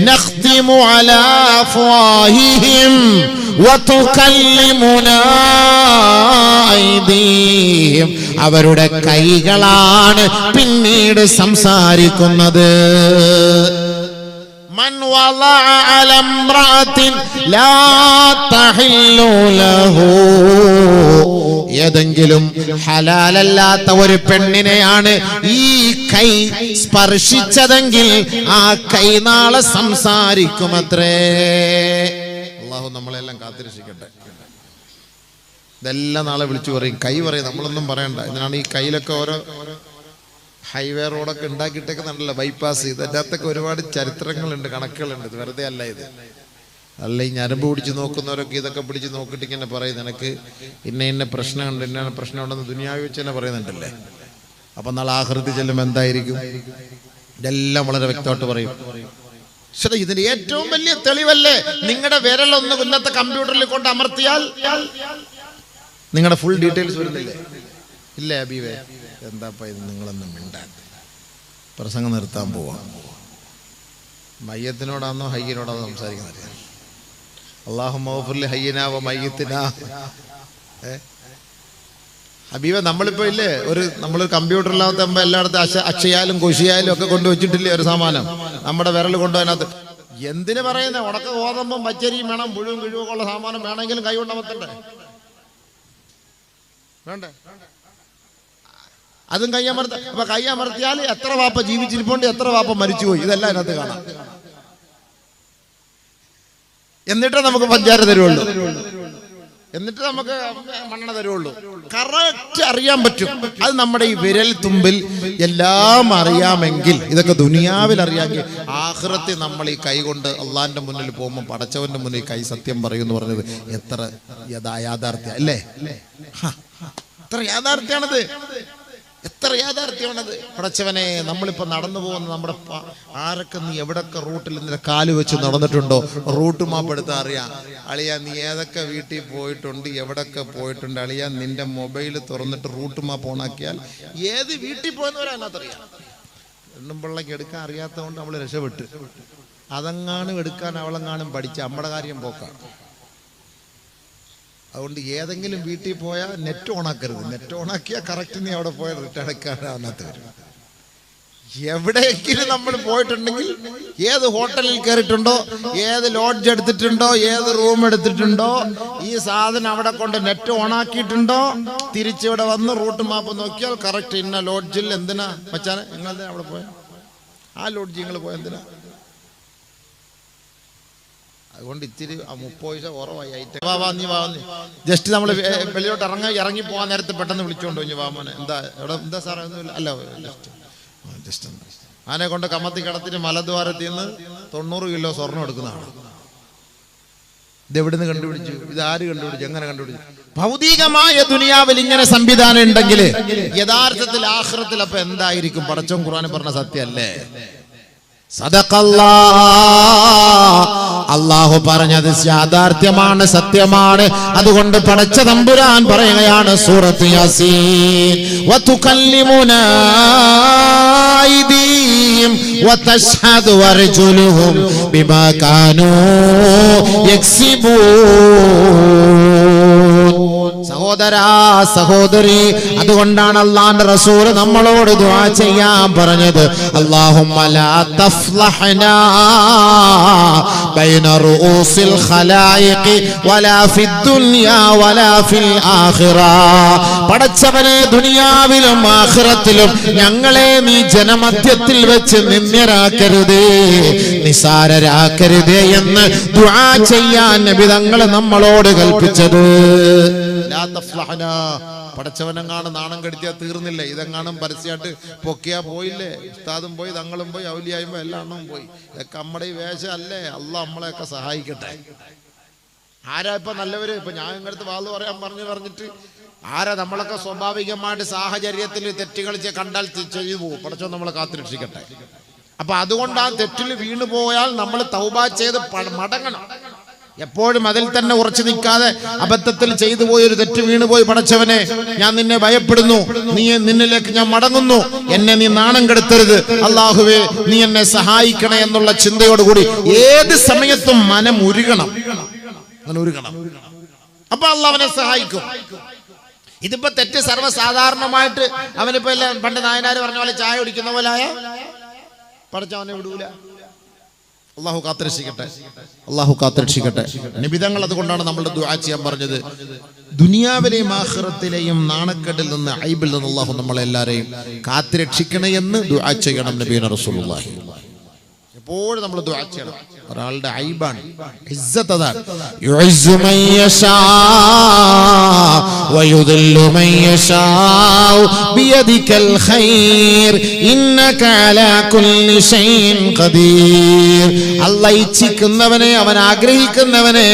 നഖ്തിമു അലാ അഫ്വാഹിഹിം വതുകല്ലിമുനാ അയ്ദീഹിം. അവരുടെ കൈകളാണ് പിന്നീട് സംസാരിക്കുന്നത്. من وضع على امرأة لا تحل له. ഏതെങ്കിലും ഹലാലല്ലാത്ത ഒരു പെണ്ണിനെയാണ് ഈ കൈ സ്പർശിച്ചതെങ്കിൽ ആ കൈ നാളെ സംസാരിക്കുമത്രേ. അല്ലാഹു നമ്മളെല്ലാം കാത്തിരക്ഷിക്കട്ടെ. ഇതെല്ലാം നാളെ വിളിച്ചു പറയും, കൈ പറയും, നമ്മളൊന്നും പറയണ്ട. ഇതിനാണ് ഈ കയ്യിലൊക്കെ ഓരോ ഹൈവേ റോഡൊക്കെ ഉണ്ടാക്കിയിട്ടേക്കുന്നുണ്ടല്ലോ, ബൈപ്പാസ്. ഇതിൻ്റെ അകത്തൊക്കെ ഒരുപാട് ചരിത്രങ്ങളുണ്ട്, കണക്കുകളുണ്ട്. ഇത് വെറുതെ അല്ല. ഇത് അല്ല, ഈ ഞരമ്പ് പിടിച്ച് നോക്കുന്നവരൊക്കെ ഇതൊക്കെ പിടിച്ച് നോക്കിയിട്ട് ഇങ്ങനെ പറയും, നിനക്ക് ഇന്ന പ്രശ്നമുണ്ട്, ഇന്ന പ്രശ്നമുണ്ടെന്ന് ദുനിയാവി വെച്ച് തന്നെ പറയുന്നുണ്ടല്ലേ. അപ്പം നാളെ ആഖിറത്തിൽ ചെല്ലുമ്പോൾ എന്തായിരിക്കും? ഇതെല്ലാം വളരെ വ്യക്തമായിട്ട് പറയും. ശരി, ഇതിന് ഏറ്റവും വലിയ തെളിവല്ലേ, നിങ്ങളുടെ വിരലൊന്ന് ഇന്നത്തെ കമ്പ്യൂട്ടറിൽ കൊണ്ട് അമർത്തിയാൽ നിങ്ങളുടെ ഫുൾ ഡീറ്റെയിൽസ് വരുന്നില്ലേ? ഇല്ലേ അബീവേ? എന്താപ്പ ഇത് നിങ്ങളൊന്നും മിണ്ടാൻ? പ്രസംഗം നിർത്താൻ പോവാം. മയ്യത്തിനോടാണോ ഹയ്യനോടാണോ സംസാരിക്കുന്നത്? അല്ലാഹുമ്മ ഗ്ഫിർലി ഹയ്യിനാ വ മയ്യിത്തിനാ. ഹബീബ, നമ്മളിപ്പോ ഇല്ലേ നമ്മളൊരു കമ്പ്യൂട്ടറിലാകുമ്പോൾ എല്ലായിടത്തും അക്ഷയാലും കൊഷിയായാലും ഒക്കെ കൊണ്ടുവച്ചിട്ടില്ലേ ഒരു സാമാനം, നമ്മുടെ വിരൽ കൊണ്ടുപോകാനകത്ത്. എന്തിനു പറയുന്നത്? ഉടക്ക ഓതുമ്പം പച്ചരിയും വേണം, മുഴുവൻ കിഴുവൊക്കെ ഉള്ള സാമാനം വേണമെങ്കിലും കൈ കൊണ്ടമർത്തണ്ടേ? വേണ്ടേ? അതും കൈയമർത്ത. അപ്പൊ കൈയമർത്തിയാൽ എത്ര വാപ്പ ജീവിച്ചിരിപ്പുണ്ട്, എത്ര വാപ്പ മരിച്ചുപോയി, ഇതെല്ലാം അതിനകത്ത് കാണാം. എന്നിട്ടേ നമുക്ക് പഞ്ചാര തരുള്ളൂ, എന്നിട്ട് നമുക്ക് മണ്ണെണ്ണ തരുള്ളൂ. കറക്റ്റ് അറിയാൻ പറ്റും. അത് നമ്മുടെ ഈ വിരൽ തുമ്പിൽ എല്ലാം അറിയാമെങ്കിൽ, ഇതൊക്കെ ദുനിയാവിൽ അറിയാമെങ്കിൽ, ആഖിറത്തിൽ നമ്മൾ ഈ കൈ കൊണ്ട് അള്ളാന്റെ മുന്നിൽ പോകുമ്പോൾ പടച്ചവന്റെ മുന്നിൽ കൈ സത്യം പറയും എന്ന് പറഞ്ഞത് എത്ര യാഥാർത്ഥ്യ അല്ലേ? എത്ര യാഥാർത്ഥ്യാണത്, എത്ര യാഥാർത്ഥ്യമാണത്. പടച്ചവനെ, നമ്മളിപ്പോൾ നടന്നു പോകുന്ന നമ്മുടെ ആരൊക്കെ നീ എവിടൊക്കെ റൂട്ടിൽ നിന്റെ കാല് വെച്ച് നടന്നിട്ടുണ്ടോ? റൂട്ട് മാപ്പ് എടുത്താൽ അറിയാം. അളിയ, നീ ഏതൊക്കെ വീട്ടിൽ പോയിട്ടുണ്ട്, എവിടൊക്കെ പോയിട്ടുണ്ട്. അളിയ, നിന്റെ മൊബൈൽ തുറന്നിട്ട് റൂട്ട് മാപ്പ് ഓണാക്കിയാൽ ഏത് വീട്ടിൽ പോയെന്ന് വരാൻ അതിനകത്തറിയാം. പെണ്ണും പിള്ളക്ക് എടുക്കാൻ അറിയാത്തതുകൊണ്ട് നമ്മൾ രക്ഷപ്പെട്ട്. അതെങ്ങാനും എടുക്കാൻ അവളെങ്ങാനും പഠിച്ച നമ്മുടെ കാര്യം പോക്കാണ്. അതുകൊണ്ട് ഏതെങ്കിലും വീട്ടിൽ പോയാൽ നെറ്റ് ഓണാക്കരുത്. നെറ്റ് ഓണാക്കിയാൽ കറക്റ്റ് നീ അവിടെ പോയാൽ റിട്ടേൺ എടുക്കാൻ അതിനകത്ത് വരും. എവിടെയെങ്കിലും നമ്മൾ പോയിട്ടുണ്ടെങ്കിൽ, ഏത് ഹോട്ടലിൽ കയറിയിട്ടുണ്ടോ, ഏത് ലോഡ്ജ് എടുത്തിട്ടുണ്ടോ, ഏത് റൂം എടുത്തിട്ടുണ്ടോ, ഈ സാധനം അവിടെ കൊണ്ട് നെറ്റ് ഓണാക്കിയിട്ടുണ്ടോ, തിരിച്ചിവിടെ വന്ന് റൂട്ട് മാപ്പ് നോക്കിയാൽ കറക്റ്റ് ഇന്ന ലോഡ്ജിൽ. എന്തിനാ മച്ചാനെ നിങ്ങളെന്തിനാ അവിടെ പോയ? ആ ലോഡ്ജ് നിങ്ങൾ പോയ എന്തിനാ? അതുകൊണ്ട് ഇച്ചിരി 30 പൈസ കുറവായി ഐറ്റം. നീ വാ, ജസ്റ്റ് നമ്മൾ വെളിയോട്ട് ഇറങ്ങി പോകാൻ നേരത്തെ പെട്ടെന്ന് വിളിച്ചോണ്ടോ ഇനി വാമോനെ. എന്താ സാറേ ഒന്നുമില്ല. അല്ല ജസ്റ്റ് ആനെ കൊണ്ട് കമ്മത്തി കടത്തിന് മലദ്വാരത്തിൽ നിന്ന് 90 കിലോ സ്വർണം എടുക്കുന്നതാണ്. ഇതെവിടുന്ന് കണ്ടുപിടിച്ചു? ഇത് ആര് കണ്ടുപിടിച്ചു? എങ്ങനെ കണ്ടുപിടിച്ചു? ഭൗതികമായ ദുനിയാവിൽ ഇങ്ങനെ സംവിധാനം ഉണ്ടെങ്കിൽ യഥാർത്ഥത്തിൽ ആഖിറത്തിൽ അപ്പൊ എന്തായിരിക്കും? പടച്ചോൻ ഖുർആനിൽ പറഞ്ഞ സത്യമല്ലേ? അല്ലാഹു പറഞ്ഞത് യാഥാർത്ഥ്യമാണ്, സത്യമാണ്. അതുകൊണ്ട് പടച്ച തമ്പുരാൻ പറയുകയാണ് സൂറത്ത് യാസീൻ, വതുകല്ലിമുനാ അയ്ദീഹിം വതശ്ഹദു അർജുലുഹും ബിമാ കാനൂ യക്സിബൂൻ. സഹോദരാ സഹോദരി, അതുകൊണ്ടാണ് അല്ലാഹുവിന്റെ റസൂൽ നമ്മളോട് ദുആ ചെയ്യാൻ പറഞ്ഞത്. അല്ലാഹുമ്മ ലാ തഫ്ലഹ്നാ ബൈന റൂസിൽ ഖലായിഖി വലാ ഫിദ്ദുനിയാ വലാ ഫിൽ ആഖിറ. പടച്ചവനെ, ദുനിയാവിലും ആഖിറത്തിലും ഞങ്ങളെ നീ ജനമധ്യത്തിൽ വെച്ച് നിന്ദ്യരാക്കരുതേ, നിസാരരാക്കരുതേ എന്ന് ദുആ ചെയ്യാൻ നബി തങ്ങൾ നമ്മളോട് കൽപ്പിച്ചത്. പടച്ചവനെങ്ങാണ് നാണം കെടുത്തിയാൽ തീർന്നില്ല. ഇതെങ്ങാനും പരസ്യമായിട്ട് പൊക്കിയാ പോയില്ലേ? ഉസ്താദും പോയി, തങ്ങളും പോയി, ഔലിയായുമ്പോ എല്ലാം പോയി. ഇതൊക്കെ നമ്മുടെ ഈ വേഷം അല്ലേ? അള്ളാഹ് നമ്മളെയൊക്കെ സഹായിക്കട്ടെ. ആരാ ഇപ്പൊ നല്ലവര്? ഇപ്പൊ ഞാൻ ഇങ്ങടുത്ത് വാള് പറയാൻ പറഞ്ഞിട്ട് ആരാ? നമ്മളൊക്കെ സ്വാഭാവികമായിട്ട് സാഹചര്യത്തിൽ തെറ്റുകൾ കണ്ടാൽ ചെയ്തു പോകും. പടച്ചവൻ നമ്മളെ കാത്തുരക്ഷിക്കട്ടെ. അപ്പൊ അതുകൊണ്ട് ആ തെറ്റിൽ വീണു പോയാൽ നമ്മൾ തൗബ ചെയ്ത് മടങ്ങണം. എപ്പോഴും അതിൽ തന്നെ ഉറച്ചു നിൽക്കാതെ അബദ്ധത്തിൽ ചെയ്തു പോയൊരു തെറ്റ് വീണുപോയി, പടച്ചവനെ ഞാൻ നിന്നെ ഭയപ്പെടുന്നു, നിന്നിലേക്ക് ഞാൻ മടങ്ങുന്നു, എന്നെ നീ നാണം കെടുത്തരുത്, അല്ലാഹുവേ നീ എന്നെ സഹായിക്കണേ എന്നുള്ള ചിന്തയോടുകൂടി ഏത് സമയത്തും മനം ഉരുകണം. അപ്പൊ അല്ലാഹ് അവനെ സഹായിക്കും. ഇതിപ്പോ തെറ്റ് സർവ്വസാധാരണമായിട്ട് അവനിപ്പോ എല്ലാം പണ്ട് നായനാര് പറഞ്ഞ പോലെ ചായ കുടിക്കുന്ന പോലായ പടച്ചവനെ വിടൂല. അല്ലാഹു കാത്തുരക്ഷിക്കട്ടെ, അല്ലാഹു കാത്തുരക്ഷിക്കട്ടെ. നിബിധങ്ങൾ അതുകൊണ്ടാണ് നമ്മളുടെ ദുആ ചെയ്യാൻ പറഞ്ഞത്. ദുനിയാവിലെയും ആഖിറത്തിലെയും നാണക്കേടിൽ നിന്ന്, ഐബിൽ നിന്ന് അല്ലാഹു നമ്മളെല്ലാരെയും കാത്തുരക്ഷിക്കണേ എന്ന് ദുആ ചെയ്യണം നബിയുനാ റസൂലുള്ളാഹി. എപ്പോഴും നമ്മൾ ദുആ ചെയ്യണം. ഒരാളുടെ ഐബാണ്, ഇസ്സത്ത് അതാണ്. യുഇസ്സു മൻ യശാ വയുദില്ലു മൻ യശാ ബിയദികൽ ഖൈർ ഇന്നക അലാ കുല്ലി ഷൈഇൻ ഖദീർ. അല്ലാഹ് ഇച്ഛിക്കുന്നവനെ, അവൻ ആഗ്രഹിക്കുന്നവനെ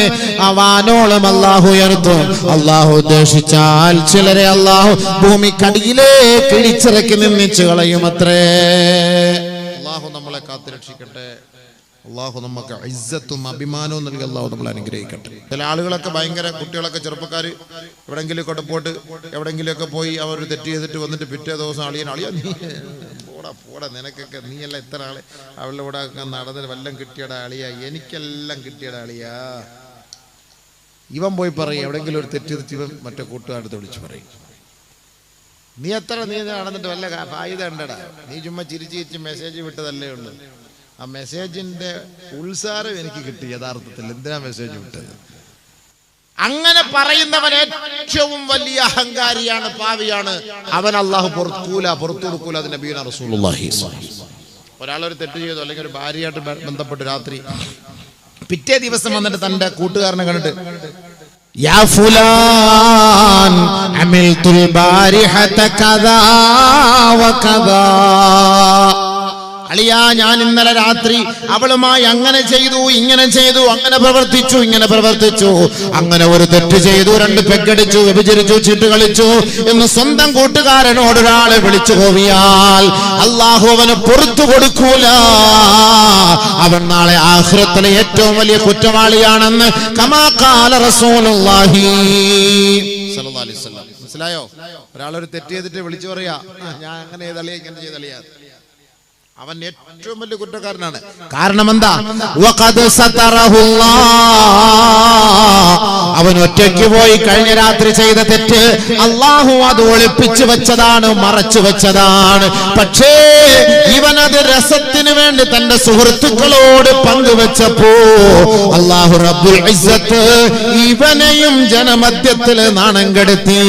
അവനോളം അല്ലാഹു ഉയർത്തും. അല്ലാഹു ഉദ്ദേശിച്ചാൽ ചിലരെ അല്ലാഹു ഭൂമിക്കടിയിലേക്ക് ഇടിച്ചിറക്കി നിന്നിച്ചു കളയുമത്രേ. അല്ലാഹു നമ്മളെ കാത്തുരക്ഷിക്കട്ടെ. അല്ലാഹു നമുക്ക് ഇസ്സത്തും അഭിമാനവും നൽകി അല്ലാഹു നമ്മളെ അനുഗ്രഹിക്കട്ടെ. ചില ആളുകളൊക്കെ ഭയങ്കര, കുട്ടികളൊക്കെ ചെറുപ്പക്കാർ എവിടെങ്കിലുമൊക്കെ പോയിട്ട് എവിടെങ്കിലുമൊക്കെ പോയി അവർ തെറ്റ് ചെയ്തിട്ട് വന്നിട്ട് പിറ്റേ ദിവസം അളിയാ നീ പോടാ നിനക്കൊക്കെ, നീയല്ല ഇത്ര ആളെ അവളുടെ കൂടെ നടന്നിട്ട് വല്ലം കിട്ടിയടാ അളിയാ, എനിക്കെല്ലാം കിട്ടിയടാ അളിയാ. ഇവൻ പോയി പറയും എവിടെങ്കിലും ഒരു തെറ്റ് ചെയ്തിട്ട് ഇവൻ മറ്റേ കൂട്ടുകാരടുത്ത് വിളിച്ച് പറയും, നീ നടന്നിട്ട് വല്ല ഫായിദ ഉണ്ടടാ, നീ ചുമ്മാ ചിരിച്ച് മെസ്സേജ് വിട്ടതല്ലേ ഉള്ളു. ആ മെസ്സേജിന്റെ ഉത്സാരം എനിക്ക് കിട്ടി. യഥാർത്ഥത്തിൽ എന്തിനാ മെസ്സേജ് വിട്ടത്? അങ്ങനെ പറയുന്നവൻ ഏറ്റവും വലിയ അഹങ്കാരിയാണ്, പാവിയാണ്. അവൻ അല്ലാഹു പുറത്തു കൊടുക്കൂല. അത് നബിയുനാ റസൂലുള്ളാഹി. ഒരാളൊരു തെറ്റ് ചെയ്തു, അല്ലെങ്കിൽ ഒരു ഭാര്യയായിട്ട് ബന്ധപ്പെട്ട് രാത്രി പിറ്റേ ദിവസം വന്നിട്ട് തന്റെ കൂട്ടുകാരനെ കണ്ടിട്ട്, യാ ഫുലാൻ അമിൽതുൽ ബാരിഹത കദാ വകദാ, അളിയാ ഞാൻ ഇന്നലെ രാത്രി അവളുമായി അങ്ങനെ ചെയ്തു, ഇങ്ങനെ ചെയ്തു, അങ്ങനെ പ്രവർത്തിച്ചു, ഇങ്ങനെ പ്രവർത്തിച്ചു, അങ്ങനെ ഒരു തെറ്റ് ചെയ്തു, 2 പെഗടിച്ചു, വ്യഭിചരിച്ചു, ചീട്ട് കളിച്ചു എന്ന് സ്വന്തം കൂട്ടുകാരനോട് ഒരാളെ വിളിച്ചു പോവിയാൽ അല്ലാഹു അവന് പുറത്തു കൊടുക്കൂല. അവൻ നാളെ ആഖിറത്തിലെ ഏറ്റവും വലിയ കുറ്റവാളിയാണെന്ന് കമാ ഖാല റസൂലുള്ളാഹി സ്വല്ലല്ലാഹു അലൈഹി വസല്ലം. മനസ്സിലായോ? ഒരാളൊരു തെറ്റ് ചെയ്തിട്ട് വിളിച്ചു പറയാ, ഞാൻ അങ്ങനെ ചെയ്തളിയാ, ഇങ്ങനെ ചെയ്തളിയാ. അവൻ ഏറ്റവും വലിയ കുറ്റക്കാരനാണ്. കാരണം എന്താ? അവൻ ഒറ്റയ്ക്ക് പോയി കഴിഞ്ഞ രാത്രി ചെയ്ത തെറ്റ് അള്ളാഹു അത് ഒളിപ്പിച്ചു വെച്ചതാണ്, മറച്ചു വെച്ചതാണ്. പക്ഷേ ഇവനത് രസത്തിന് വേണ്ടി തന്റെ സുഹൃത്തുക്കളോട് പങ്കുവെച്ചപ്പോ അള്ളാഹു റബ്ബുൽ ഇസ്സത്ത് ഇവനെയും ജനമധ്യത്തിൽ നാണം കെടുത്തി.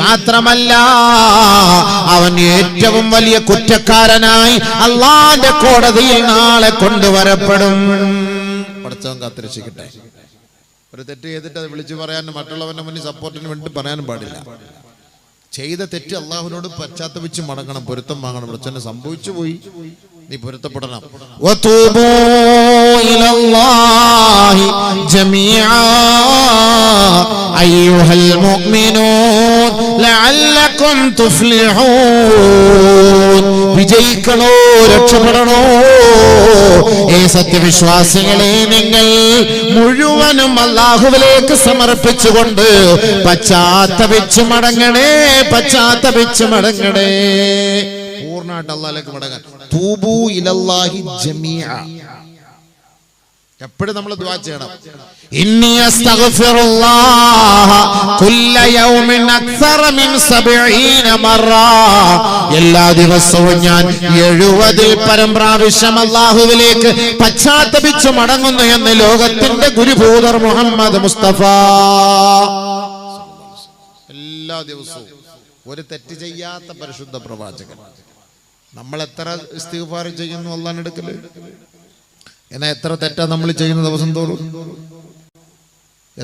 മാത്രമല്ല അവൻ ഏറ്റവും വലിയ കുറ്റക്കാരനായി അള്ളാന്റെ കോടതിയിൽ നാളെ കൊണ്ടുവരപ്പെടും. പടച്ചവൻ കാത്തിരക്ഷിക്കട്ടെ. ഒരു തെറ്റ് ചെയ്തിട്ട് അത് വിളിച്ചു പറയാനും മറ്റുള്ളവന്റെ മുന്നിൽ സപ്പോർട്ടിന് വേണ്ടി പറയാനും പാടില്ല. ചെയ്ത തെറ്റ് അള്ളാഹുവിനോട് പശ്ചാത്തപിച്ച് മടങ്ങണം, പൊരുത്തം വാങ്ങണം. പടച്ചവന് സംഭവിച്ചു പോയി, നീ പൊരുത്തപ്പെടണം. വതൂബൂ ഇലല്ലാഹി ജമീഅ അയ്യുഹൽ മുഅ്മിനൂൻ ലഅല്ലകും തുഫ്ലിഹൂൻ. വിജയിക്കണോ, രക്ഷപ്പെടണോ? ഏ സത്യവിശ്വാസികളെ, നിങ്ങൾ മുഴുവനും അല്ലാഹുവിലേക്ക് സമർപ്പിച്ചുകൊണ്ട് പശ്ചാത്തപിച്ചു മടങ്ങണേ, പശ്ചാത്തപിച്ചു മടങ്ങണേ. പൂർണ്ണമായിട്ട് അല്ലാഹുവിലേക്ക് മടങ്ങാൻ. തൂബൂ ഇലല്ലാഹി ജമീഅ. എപ്പോഴും നമ്മൾ ദുആ ചെയ്യണം. ഇന്നി അസ്തഗ്ഫിറുല്ലാഹ കുല്ല യൗമിൻ അക്സറ മിൻ 70 മറ. എല്ലാ ദിവസവും ഞാൻ 70-ൽ പരം പ്രാവശ്യം അല്ലാഹുവിലേക്ക് പശ്ചാത്തപിച്ചു മടങ്ങുന്നു എന്ന് ലോകത്തിന്റെ ഗുരുഭൂതർ മുഹമ്മദ് മുസ്തഫ. എല്ലാ ദിവസവും ഒരു തെറ്റ് ചെയ്യാത്ത പരിശുദ്ധ പ്രവാചകൻ. നമ്മൾ എത്ര ഇസ്തിഗ്ഫാർ ചെയ്യുന്നു അല്ലാഹുവിന്റെ അടുക്കൽ? എന്നാ എത്ര തെറ്റാ നമ്മൾ ചെയ്യുന്ന ദിവസം തോറും?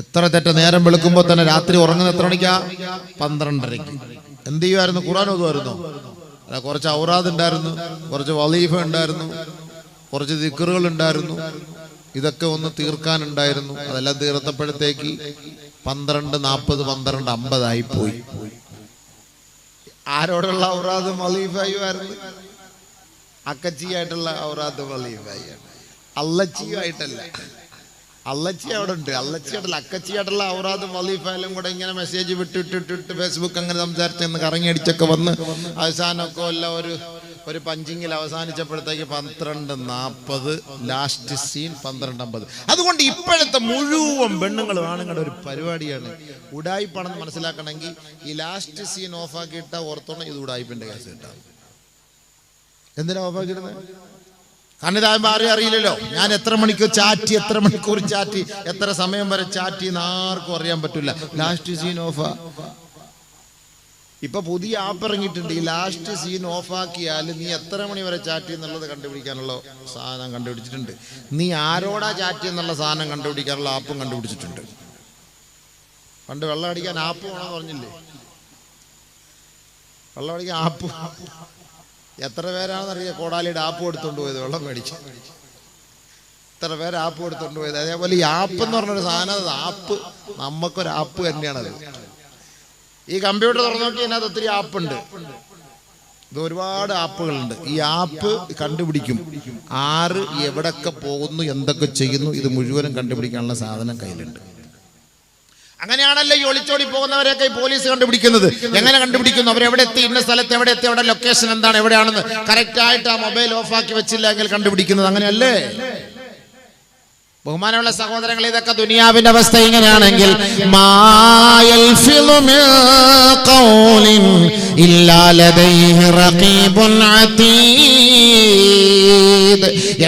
എത്ര തെറ്റ നേരം വെളുക്കുമ്പോൾ തന്നെ രാത്രി ഉറങ്ങുന്ന എത്ര മണിക്കാ? 12:30. എന്ത് ചെയ്യുമായിരുന്നു? ഖുർആൻ ഓതുമായിരുന്നു. അല്ല, കുറച്ച് ഔറാദ് ഉണ്ടായിരുന്നു, കുറച്ച് വലീഫ ഉണ്ടായിരുന്നു, കുറച്ച് ദിക്റുകൾ ഉണ്ടായിരുന്നു. ഇതൊക്കെ ഒന്ന് തീർക്കാനുണ്ടായിരുന്നു. അതെല്ലാം തീർത്തപ്പോഴത്തേക്ക് 12:40 12:50 പോയി. ആരോടുള്ള ഔറാദ് വലീഫയുമായിരുന്നു? അക്കച്ചിയായിട്ടുള്ള ഔറാദ് വലീഫയാണ്. അള്ളച്ചിയുമായിട്ടല്ല. അള്ളച്ചി അവിടെ ഉണ്ട്, അള്ളച്ചിയായിട്ടല്ല, അക്കച്ചിയായിട്ടുള്ള ഔറാദ് വലീഫയിലും കൂടെ ഇങ്ങനെ മെസ്സേജ് വിട്ടിട്ടിട്ട് ഫേസ്ബുക്ക് അങ്ങനെ സംസാരിച്ചെന്ന് കറങ്ങി അടിച്ചൊക്കെ വന്ന് അവസാനമൊക്കെ എല്ലാം ഒരു പഞ്ചിങ്ങിൽ അവസാനിച്ചപ്പോഴത്തേക്ക് 12:40 ലാസ്റ്റ് സീൻ 12:50. അതുകൊണ്ട് ഇപ്പോഴത്തെ മുഴുവൻ പെണ്ണുങ്ങളും ആണുങ്ങളുടെ ഒരു പരിപാടിയാണ് ഉഡായിപ്പാണെന്ന് മനസ്സിലാക്കണമെങ്കിൽ ഈ ലാസ്റ്റ് സീൻ ഓഫാക്കിയിട്ട ഓർത്തോണം ഇത് ഉഡായിപ്പിന്റെ കേസ് കിട്ടാം. എന്തിനാ ഓഫാക്കിയിടുന്നത്? കാരണം ഇതാകുമ്പോൾ ആരും അറിയില്ലല്ലോ ഞാൻ എത്ര മണിക്കൂർ ചാറ്റി, എത്ര മണിക്കൂർ ചാറ്റി, എത്ര സമയം വരെ ചാറ്റി എന്ന് ആർക്കും അറിയാൻ പറ്റില്ല. ലാസ്റ്റ് സീൻ ഓഫാ. ഇപ്പൊ പുതിയ ആപ്പ് ഇറങ്ങിയിട്ടുണ്ട്. ഈ ലാസ്റ്റ് സീൻ ഓഫാക്കിയാൽ നീ എത്ര മണി വരെ ചാറ്റി എന്നുള്ളത് കണ്ടുപിടിക്കാനുള്ള സാധനം കണ്ടുപിടിച്ചിട്ടുണ്ട്. നീ ആരോടാ ചാറ്റി എന്നുള്ള സാധനം കണ്ടുപിടിക്കാനുള്ള ആപ്പും കണ്ടുപിടിച്ചിട്ടുണ്ട്. പണ്ട് വെള്ളം അടിക്കാൻ ആപ്പ് വേണമെന്ന് പറഞ്ഞില്ലേ? വെള്ളം അടിക്കാൻ ആപ്പ്. എത്ര പേരാണെന്നറിയാം കോടാലിയുടെ ആപ്പ് എടുത്തുകൊണ്ട് പോയത് വെള്ളം മേടിച്ച്? എത്ര പേര് ആപ്പ് എടുത്തുകൊണ്ട് പോയത്? അതേപോലെ ഈ ആപ്പ് എന്ന് പറഞ്ഞൊരു സാധനം, അത് ആപ്പ്, നമുക്കൊരു ആപ്പ് തന്നെയാണത്. ഈ കമ്പ്യൂട്ടർ തുറന്നു നോക്കി അതിനകത്ത് ഒത്തിരി ആപ്പുണ്ട്. ഇത് ഒരുപാട് ആപ്പുകളുണ്ട്. ഈ ആപ്പ് കണ്ടുപിടിക്കും ആര് എവിടൊക്കെ പോകുന്നു, എന്തൊക്കെ ചെയ്യുന്നു, ഇത് മുഴുവനും കണ്ടുപിടിക്കാനുള്ള സാധനം കയ്യിലുണ്ട്. അങ്ങനെയാണല്ലോ ഈ ഒളിച്ചോടി പോകുന്നവരെയൊക്കെ ഈ പോലീസ് കണ്ടുപിടിക്കുന്നത്. എങ്ങനെ കണ്ടുപിടിക്കുന്നു? അവരെവിടെ എത്തി, ഇന്ന സ്ഥലത്ത് എവിടെ എത്തി, അവിടെ ലൊക്കേഷൻ എന്താണ്, എവിടെയാണെന്ന് കറക്റ്റായിട്ട് ആ മൊബൈൽ ഓഫാക്കി വെച്ചില്ല എങ്കിൽ കണ്ടുപിടിക്കുന്നത്. അങ്ങനെയല്ലേ ബഹുമാനമുള്ള സഹോദരങ്ങളെ? ഇതൊക്കെ ദുനിയാവിന്റെ അവസ്ഥ ഇങ്ങനെയാണെങ്കിൽ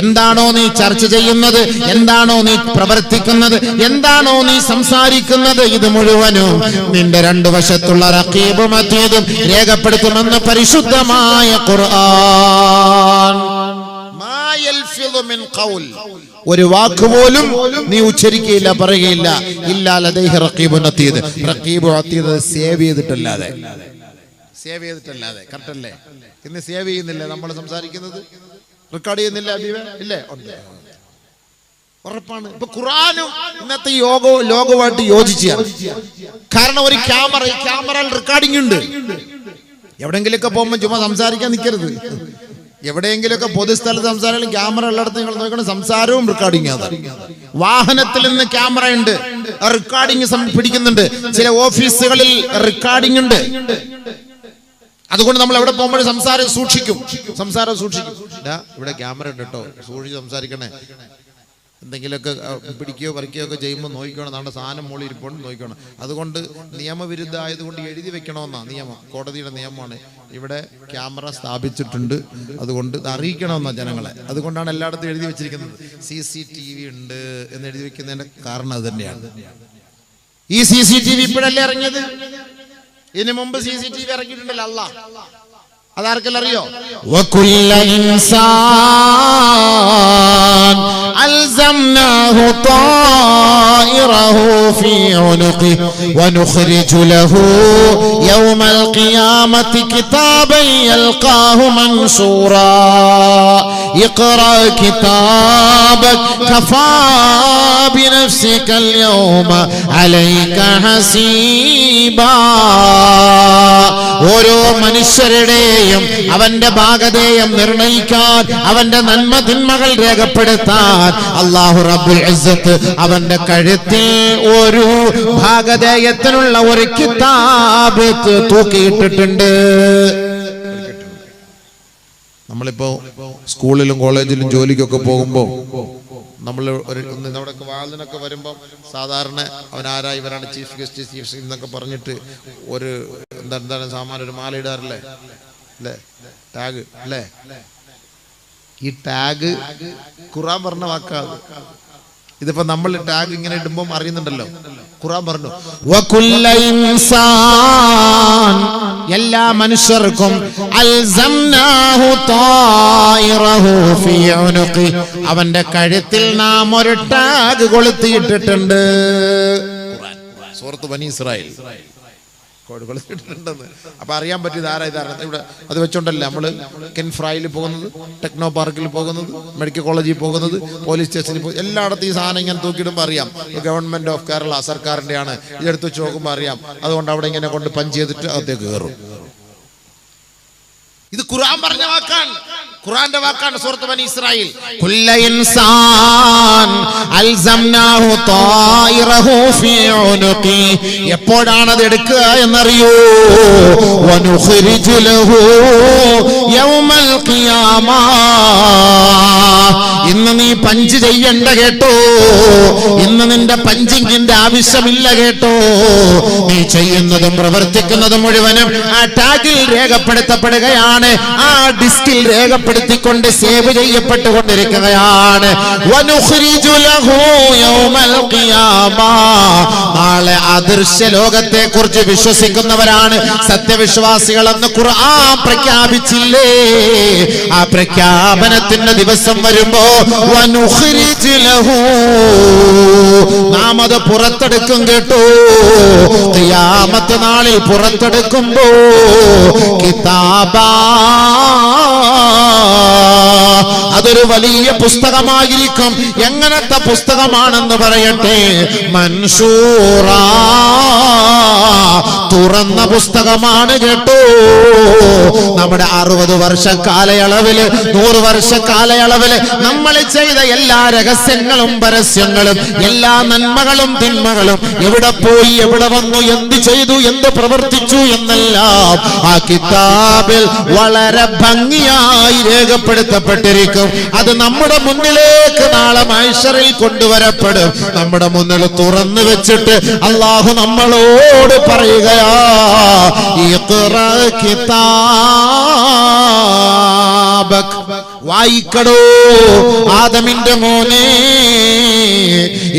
എന്താണോ നീ ചർച്ച ചെയ്യുന്നത്, എന്താണോ നീ പ്രവർത്തിക്കുന്നത്, എന്താണോ നീ സംസാരിക്കുന്നത്, ഇത് മുഴുവനും നിന്റെ രണ്ടു വശത്തുള്ള റഖീബും അതീദും രേഖപ്പെടുത്തുമെന്ന് പരിശുദ്ധമായ ഖുർആൻ. ഒരു വാക്കുപോലും നീ ഉച്ചരിക്കുകയില്ല, പറയുകയില്ല. ഇല്ലാ ലദൈഹി റഖീബുൻ അതീദ്. റഖീബും അതീദ് സേവ് ചെയ്തിട്ടല്ലാതെ. കറക്റ്റ് അല്ലേ? ഇന്ന് സേവ് ചെയ്യുന്നില്ല നമ്മൾ സംസാരിക്കുന്നത്, റെക്കോർഡ് ചെയ്യുന്നില്ല. ഇല്ലേ? ഉണ്ട്, ഉറപ്പാണ്. ഇപ്പൊ ഖുർആനും ഇന്നത്തെ ലോകവുമായിട്ട് യോജിച്ചാണ്. കാരണം ഒരു ക്യാമറയിൽ റെക്കോർഡിംഗ് ഉണ്ട്. എവിടെങ്കിലുമൊക്കെ പോകുമ്പോൾ ചുമ്മാ സംസാരിക്കാൻ നിൽക്കരുത്. എവിടെയെങ്കിലുമൊക്കെ പൊതുസ്ഥലത്ത് സംസാരിക്കണം, ക്യാമറ ഉള്ളിടത്ത് നിങ്ങൾ നോക്കണം, സംസാരവും റെക്കോർഡിംഗ്. വാഹനത്തിൽ നിന്ന് ക്യാമറ ഉണ്ട്, റെക്കോർഡിംഗ് പിടിക്കുന്നുണ്ട്. ചില ഓഫീസുകളിൽ റെക്കോർഡിംഗ് ഉണ്ട്. അതുകൊണ്ട് നമ്മൾ എവിടെ പോകുമ്പോഴും സംസാരം സൂക്ഷിക്കും. ഇവിടെ ക്യാമറ ഉണ്ട് കേട്ടോ, സൂക്ഷിച്ച് സംസാരിക്കണേ. എന്തെങ്കിലുമൊക്കെ പിടിക്കുകയോ പറിക്കുകയോ ഒക്കെ ചെയ്യുമ്പോൾ നോക്കിക്കണം, നമ്മുടെ സാധനം മുകളിൽ ഇരിപ്പുണ്ട് നോക്കണം. അതുകൊണ്ട് നിയമവിരുദ്ധ ആയതുകൊണ്ട് എഴുതി വെക്കണമെന്നാണ് നിയമം, കോടതിയുടെ നിയമമാണ്. ഇവിടെ ക്യാമറ സ്ഥാപിച്ചിട്ടുണ്ട്, അതുകൊണ്ട് അറിയിക്കണമെന്നാണ് ജനങ്ങളെ. അതുകൊണ്ടാണ് എല്ലായിടത്തും എഴുതി വെച്ചിരിക്കുന്നത്. CCTV ഉണ്ട് എന്ന് എഴുതി വെക്കുന്നതിന്റെ കാരണം അത് തന്നെയാണ്. ഈ CCTV ഇപ്പോഴല്ലേ ഇറങ്ങിയത്? ഇതിനു മുമ്പ് CCTV ഇറങ്ങിയിട്ടുണ്ടല്ലോ. അല്ലാഹ് അതാർക്കെല്ലാം അറിയോ? وكل إنسان ألزمناه طائره في عنقه ونخرج له يوم القيامة كتابا يلقاه منشورا اقرأ كتابك كفى بنفسك اليوم عليك حسيبا. ഓരോ മനുഷ്യരുടെയും അവന്റെ ഭാഗധേയം നിർണയിക്കാൻ, അവന്റെ നന്മ തിന്മകൾ രേഖപ്പെടുത്താൻ അല്ലാഹു റബ്ബുൽ ഇസ്സത്ത് അവന്റെ കഴുത്തിൽ ഒരു ഭാഗധേയത്തിനുള്ള ഒരു കിതാബ് തൂക്കിയിട്ടിട്ടുണ്ട്. നമ്മളിപ്പോ സ്കൂളിലും കോളേജിലും ജോലിക്കൊക്കെ പോകുമ്പോൾ നമ്മൾ നമ്മുടെ വാതിനൊക്കെ വരുമ്പം സാധാരണ അവനാരാ, ഇവരാണ് ചീഫ് ഗസ്റ്റ് എന്നൊക്കെ പറഞ്ഞിട്ട് ഒരു എന്താണ് സാമാനം ഒരു മാല ഇടാറില്ലേ, അല്ലേ? ടാഗ് അല്ലേ? ഈ ടാഗ് ഖുർആൻ പറഞ്ഞ വാക്കാണ്. ഇതിപ്പോ നമ്മൾ ടാഗ് ഇങ്ങനെ ഇടുമ്പോൾ അറിയുന്നുണ്ടല്ലോ. ഖുർആൻ പറഞ്ഞു വകുല്ല ഇൻസാൻ, എല്ലാ മനുഷ്യർക്കും അൽസംനാഹു തായിറഹു ഫീ ഉനുഖി, അവന്റെ കഴുത്തിൽ നാം ഒരു ടാഗ് കൊളുത്തിയിട്ടിട്ടുണ്ട്. സൂറത്ത് ബനി ഇസ്രായേൽ കൊടുത്തിട്ടുണ്ടെന്ന്. അപ്പൊ അറിയാൻ പറ്റും ഇതാരാ. ഇവിടെ അത് വെച്ചോണ്ടല്ലേ നമ്മള് കെൻഫ്രൈയിൽ പോകുന്നത്, ടെക്നോ പാർക്കിൽ പോകുന്നത്, മെഡിക്കൽ കോളേജിൽ പോകുന്നത്, പോലീസ് സ്റ്റേഷനിൽ പോകുന്നത്, എല്ലായിടത്തും ഈ സാധനം ഇങ്ങനെ തൂക്കിയിടുമ്പോൾ അറിയാം ഗവൺമെന്റ് ഓഫ് കേരള, സർക്കാരിന്റെയാണ്. ഇതെടുത്ത് വെച്ച് നോക്കുമ്പോൾ അറിയാം. അതുകൊണ്ട് അവിടെ ഇങ്ങനെ കൊണ്ട് പഞ്ച് ചെയ്തിട്ട് അകത്തേക്ക് കയറും. ഇത് ഖുർആൻ പറഞ്ഞ വാക്കാണ്, ഖുർആന്റെ വാക്കാണ്. സൂറത്ത് ബനി ഇസ്രായേൽ കുല്ല ഇൻസാൻ അൽസംനാഹു തായിറഹു ഫീ ഉനുഖി, എപ്പോഴാണ് അത് എടുക്കുക എന്നറിയോ? വനുഖ്രിജു ലഹു യൗമൽ ഖിയാമ, ഇന്ന് നീ പഞ്ച് ചെയ്യണ്ട കേട്ടോ, ഇന്ന് നിന്റെ പഞ്ചിങ്ങിന്റെ ആവശ്യമില്ല കേട്ടോ. നീ ചെയ്യുന്നതും പ്രവർത്തിക്കുന്നതും മുഴുവനും ആ ടാഗിൽ രേഖപ്പെടുത്തപ്പെടുകയാണ്, ആ ഡിസ്കിൽ രേഖപ്പെടുത്തിക്കൊണ്ട് സേവ് ചെയ്യപ്പെട്ടുകൊണ്ടിരിക്കുകയാണ്. വനുഖ്രിജു ലഹു യൗമൽ ഖിയാമ, നാളെ അദൃശ്യ ലോകത്തെ കുറിച്ച് വിശ്വസിക്കുന്നവരാണ് സത്യവിശ്വാസികളെന്ന് ഖുർആൻ പ്രഖ്യാപിച്ചില്ലേ? ആ പ്രഖ്യാപനത്തിന്റെ ദിവസം വരുമ്പോ വനുഖ്രിജു ലഹു, നാം അത് പുറത്തെടുക്കും കേട്ടോ. ഖിയാമത്ത് നാളിൽ പുറത്തെടുക്കുമ്പോ കിതാബാ, അതൊരു വലിയ പുസ്തകമായിരിക്കും. എങ്ങനത്തെ പുസ്തകമാണെന്ന് പറയട്ടെ? മൻഷൂറാ, തുറന്ന പുസ്തകമാണ് കേട്ടോ. നമ്മുടെ 60 വർഷ കാലയളവില്, 100 വർഷ കാലയളവില് നമ്മൾ ചെയ്ത എല്ലാ രഹസ്യങ്ങളും പരസ്യങ്ങളും, എല്ലാ നന്മകളും തിന്മകളും, എവിടെ പോയി എവിടെ വന്നു, എന്ത് ചെയ്തു എന്ത് പ്രവർത്തിച്ചു എന്നെല്ലാം ആ കിതാബിൽ വളരെ ഭംഗിയായി രേഖപ്പെടുത്തപ്പെട്ടിരിക്കും. അത് നമ്മുടെ മുന്നിലേക്ക് നാളെ മഹ്ശറിൽ കൊണ്ടുവരപ്പെടും. നമ്മുടെ മുന്നിൽ തുറന്നു വെച്ചിട്ട് അല്ലാഹു നമ്മളോട് പറയുകയാ, ഇഖ്റാ കിതാബക്, വായിക്കടോ ആദമിന്റെ മോനെ,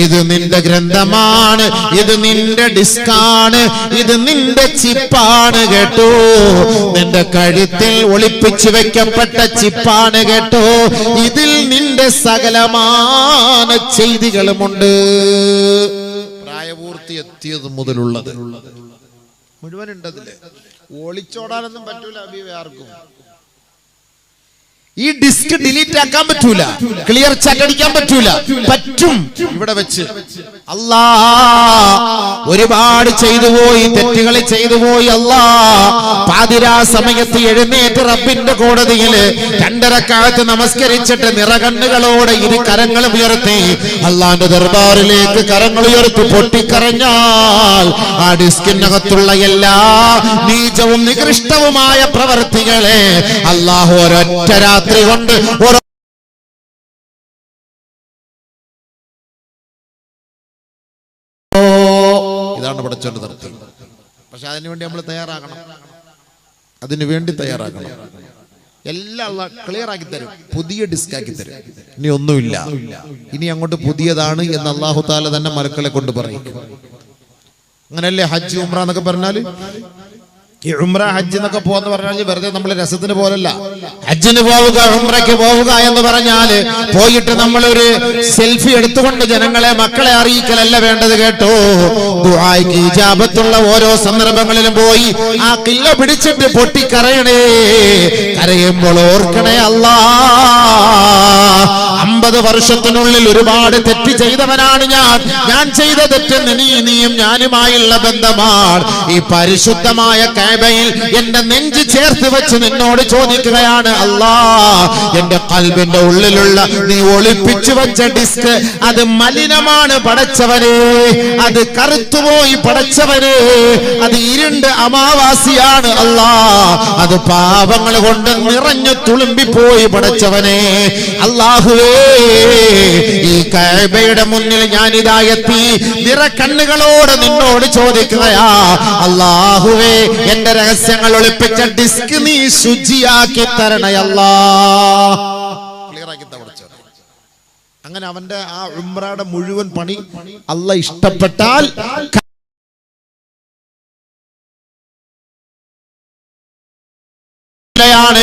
ഇത് നിന്റെ ഗ്രന്ഥമാണ്, ഇത് നിന്റെ ഡിസ്കാണ്, ഇത് നിന്റെ ചിപ്പാണ് കേട്ടോ. നിന്റെ കഴുത്തിൽ ഒളിപ്പിച്ചു വെക്കപ്പെട്ട ചിപ്പാണ് കേട്ടോ. ഇതിൽ നിന്റെ സകലമാന ചെയ്തികളുമുണ്ട്. പ്രായപൂർത്തി എത്തിയത് മുതലുള്ളത് മുഴുവനുണ്ടതില്. ഒളിച്ചോടാനൊന്നും പറ്റൂല അബീവേ ആർക്കും. ഈ ഡിസ്ക് ഡിലീറ്റ് ആക്കാൻ പറ്റൂല, ക്ലിയർ ചക്കടിക്കാൻ പറ്റൂല. പറ്റും ഇവിടെ വെച്ച് അല്ലാ ഒരുപാട് ചെയ്തുപോയി, തെറ്റുകൾ ചെയ്തുപോയി. അല്ലാ പാതിരാ സമയത്ത് എഴുന്നേറ്റ് റബ്ബിന്റെ കോടതിയില് 2 റക്അത്ത് നമസ്കരിച്ചിട്ട് നിറകണ്ണുകളോടെ ഇരു കരങ്ങൾ ഉയർത്തി അല്ലാഹുവിന്റെ ദർബാറിലേക്ക് കരങ്ങൾ ഉയർത്തി പൊട്ടിക്കരഞ്ഞാൽ ആ ഡിസ്കിനകത്തുള്ള എല്ലാ നീചവും നികൃഷ്ടവുമായ പ്രവർത്തികളെ അല്ലാഹു ഒരൊറ്റ രാത്രി കൊണ്ട് ഇതാണ് പഠിച്ചോണ്ട് നിർത്തി. പക്ഷെ അതിനുവേണ്ടി നമ്മൾ തയ്യാറാകണം, അതിനുവേണ്ടി തയ്യാറാകണം. എല്ലാം ക്ലിയർ ആക്കി തരും, പുതിയ ഡിസ്ക് ആക്കി തരും. ഇനി ഒന്നുമില്ല, ഇനി അങ്ങോട്ട് പുതിയതാണ് എന്ന് അല്ലാഹു തആല തന്നെ മലക്കളെ കൊണ്ട് പറയും. അങ്ങനെയല്ലേ ഹജ്ജ് ഉംറ എന്നൊക്കെ പറഞ്ഞാല്? ഈ ഉംറ ഹജ്ജ് എന്നൊക്കെ പോവാന്ന് പറഞ്ഞാൽ വെറുതെ നമ്മൾ രസത്തിന് പോലല്ല. ഹജ്ജിന് പോവുക, ഉംറയ്ക്ക് പോവുക എന്ന് പറഞ്ഞാല് പോയിട്ട് നമ്മളൊരു സെൽഫി എടുത്തുകൊണ്ട് ജനങ്ങളെ, മക്കളെ അറിയിക്കലല്ല വേണ്ടത് കേട്ടോ. ദുആയ്ക്ക് ഇജാബത്തുള്ള ഓരോ സന്ദർഭങ്ങളിലും പോയി ആ കില്ല പിടിച്ചിട്ട് പൊട്ടിക്കരയണേ. കരയുമ്പോൾ ഓർക്കണേ, അല്ലാ 50 വർഷത്തിനുള്ളിൽ ഒരുപാട് തെറ്റ് ചെയ്തവനാണ് ഞാൻ ചെയ്ത തെറ്റെന്ന് നീയും ഞാനുമായുള്ള ബന്ധമാണ്. ഈ പരിശുദ്ധമായ കഅബയിൽ എന്റെ നെഞ്ച് ചേർത്ത് വെച്ച് നിന്നോട് ചോദിക്കുകയാണ്, അല്ലാ എന്റെ ഖൽബിന്റെ ഉള്ളിലുള്ള നീ ഒളിപ്പിച്ചു വെച്ച ഡിസ്ക് അത് മലിനമാണ് പടച്ചവനെ, അത് കറുത്തുപോയി പടച്ചവനെ, അത് ഇരുണ്ട് അമാവാസിയാണ് അല്ലാ, അത് പാപങ്ങൾ കൊണ്ട് നിറഞ്ഞു തുളുമ്പിപ്പോയി പടച്ചവനെ. അല്ലാഹുവേ, ഈ കഅബയുടെ മുന്നിൽ ഞാനിതാ എത്തി നിറകണ്ണുകളോട് നിന്നോട് ചോദിക്കുകയാ, അല്ലാഹുവേ എന്റെ രഹസ്യങ്ങൾ ഒളിപ്പിച്ച ഡിസ്ക് നീ ശുചിയാക്കി തരണേ അല്ലാ. ക്ലിയർ ആക്കി തവണ. അങ്ങനെ അവന്റെ ആ ഉംറയുടെ മുഴുവൻ പണി അല്ലാഹ് ഇഷ്ടപ്പെട്ടാൽ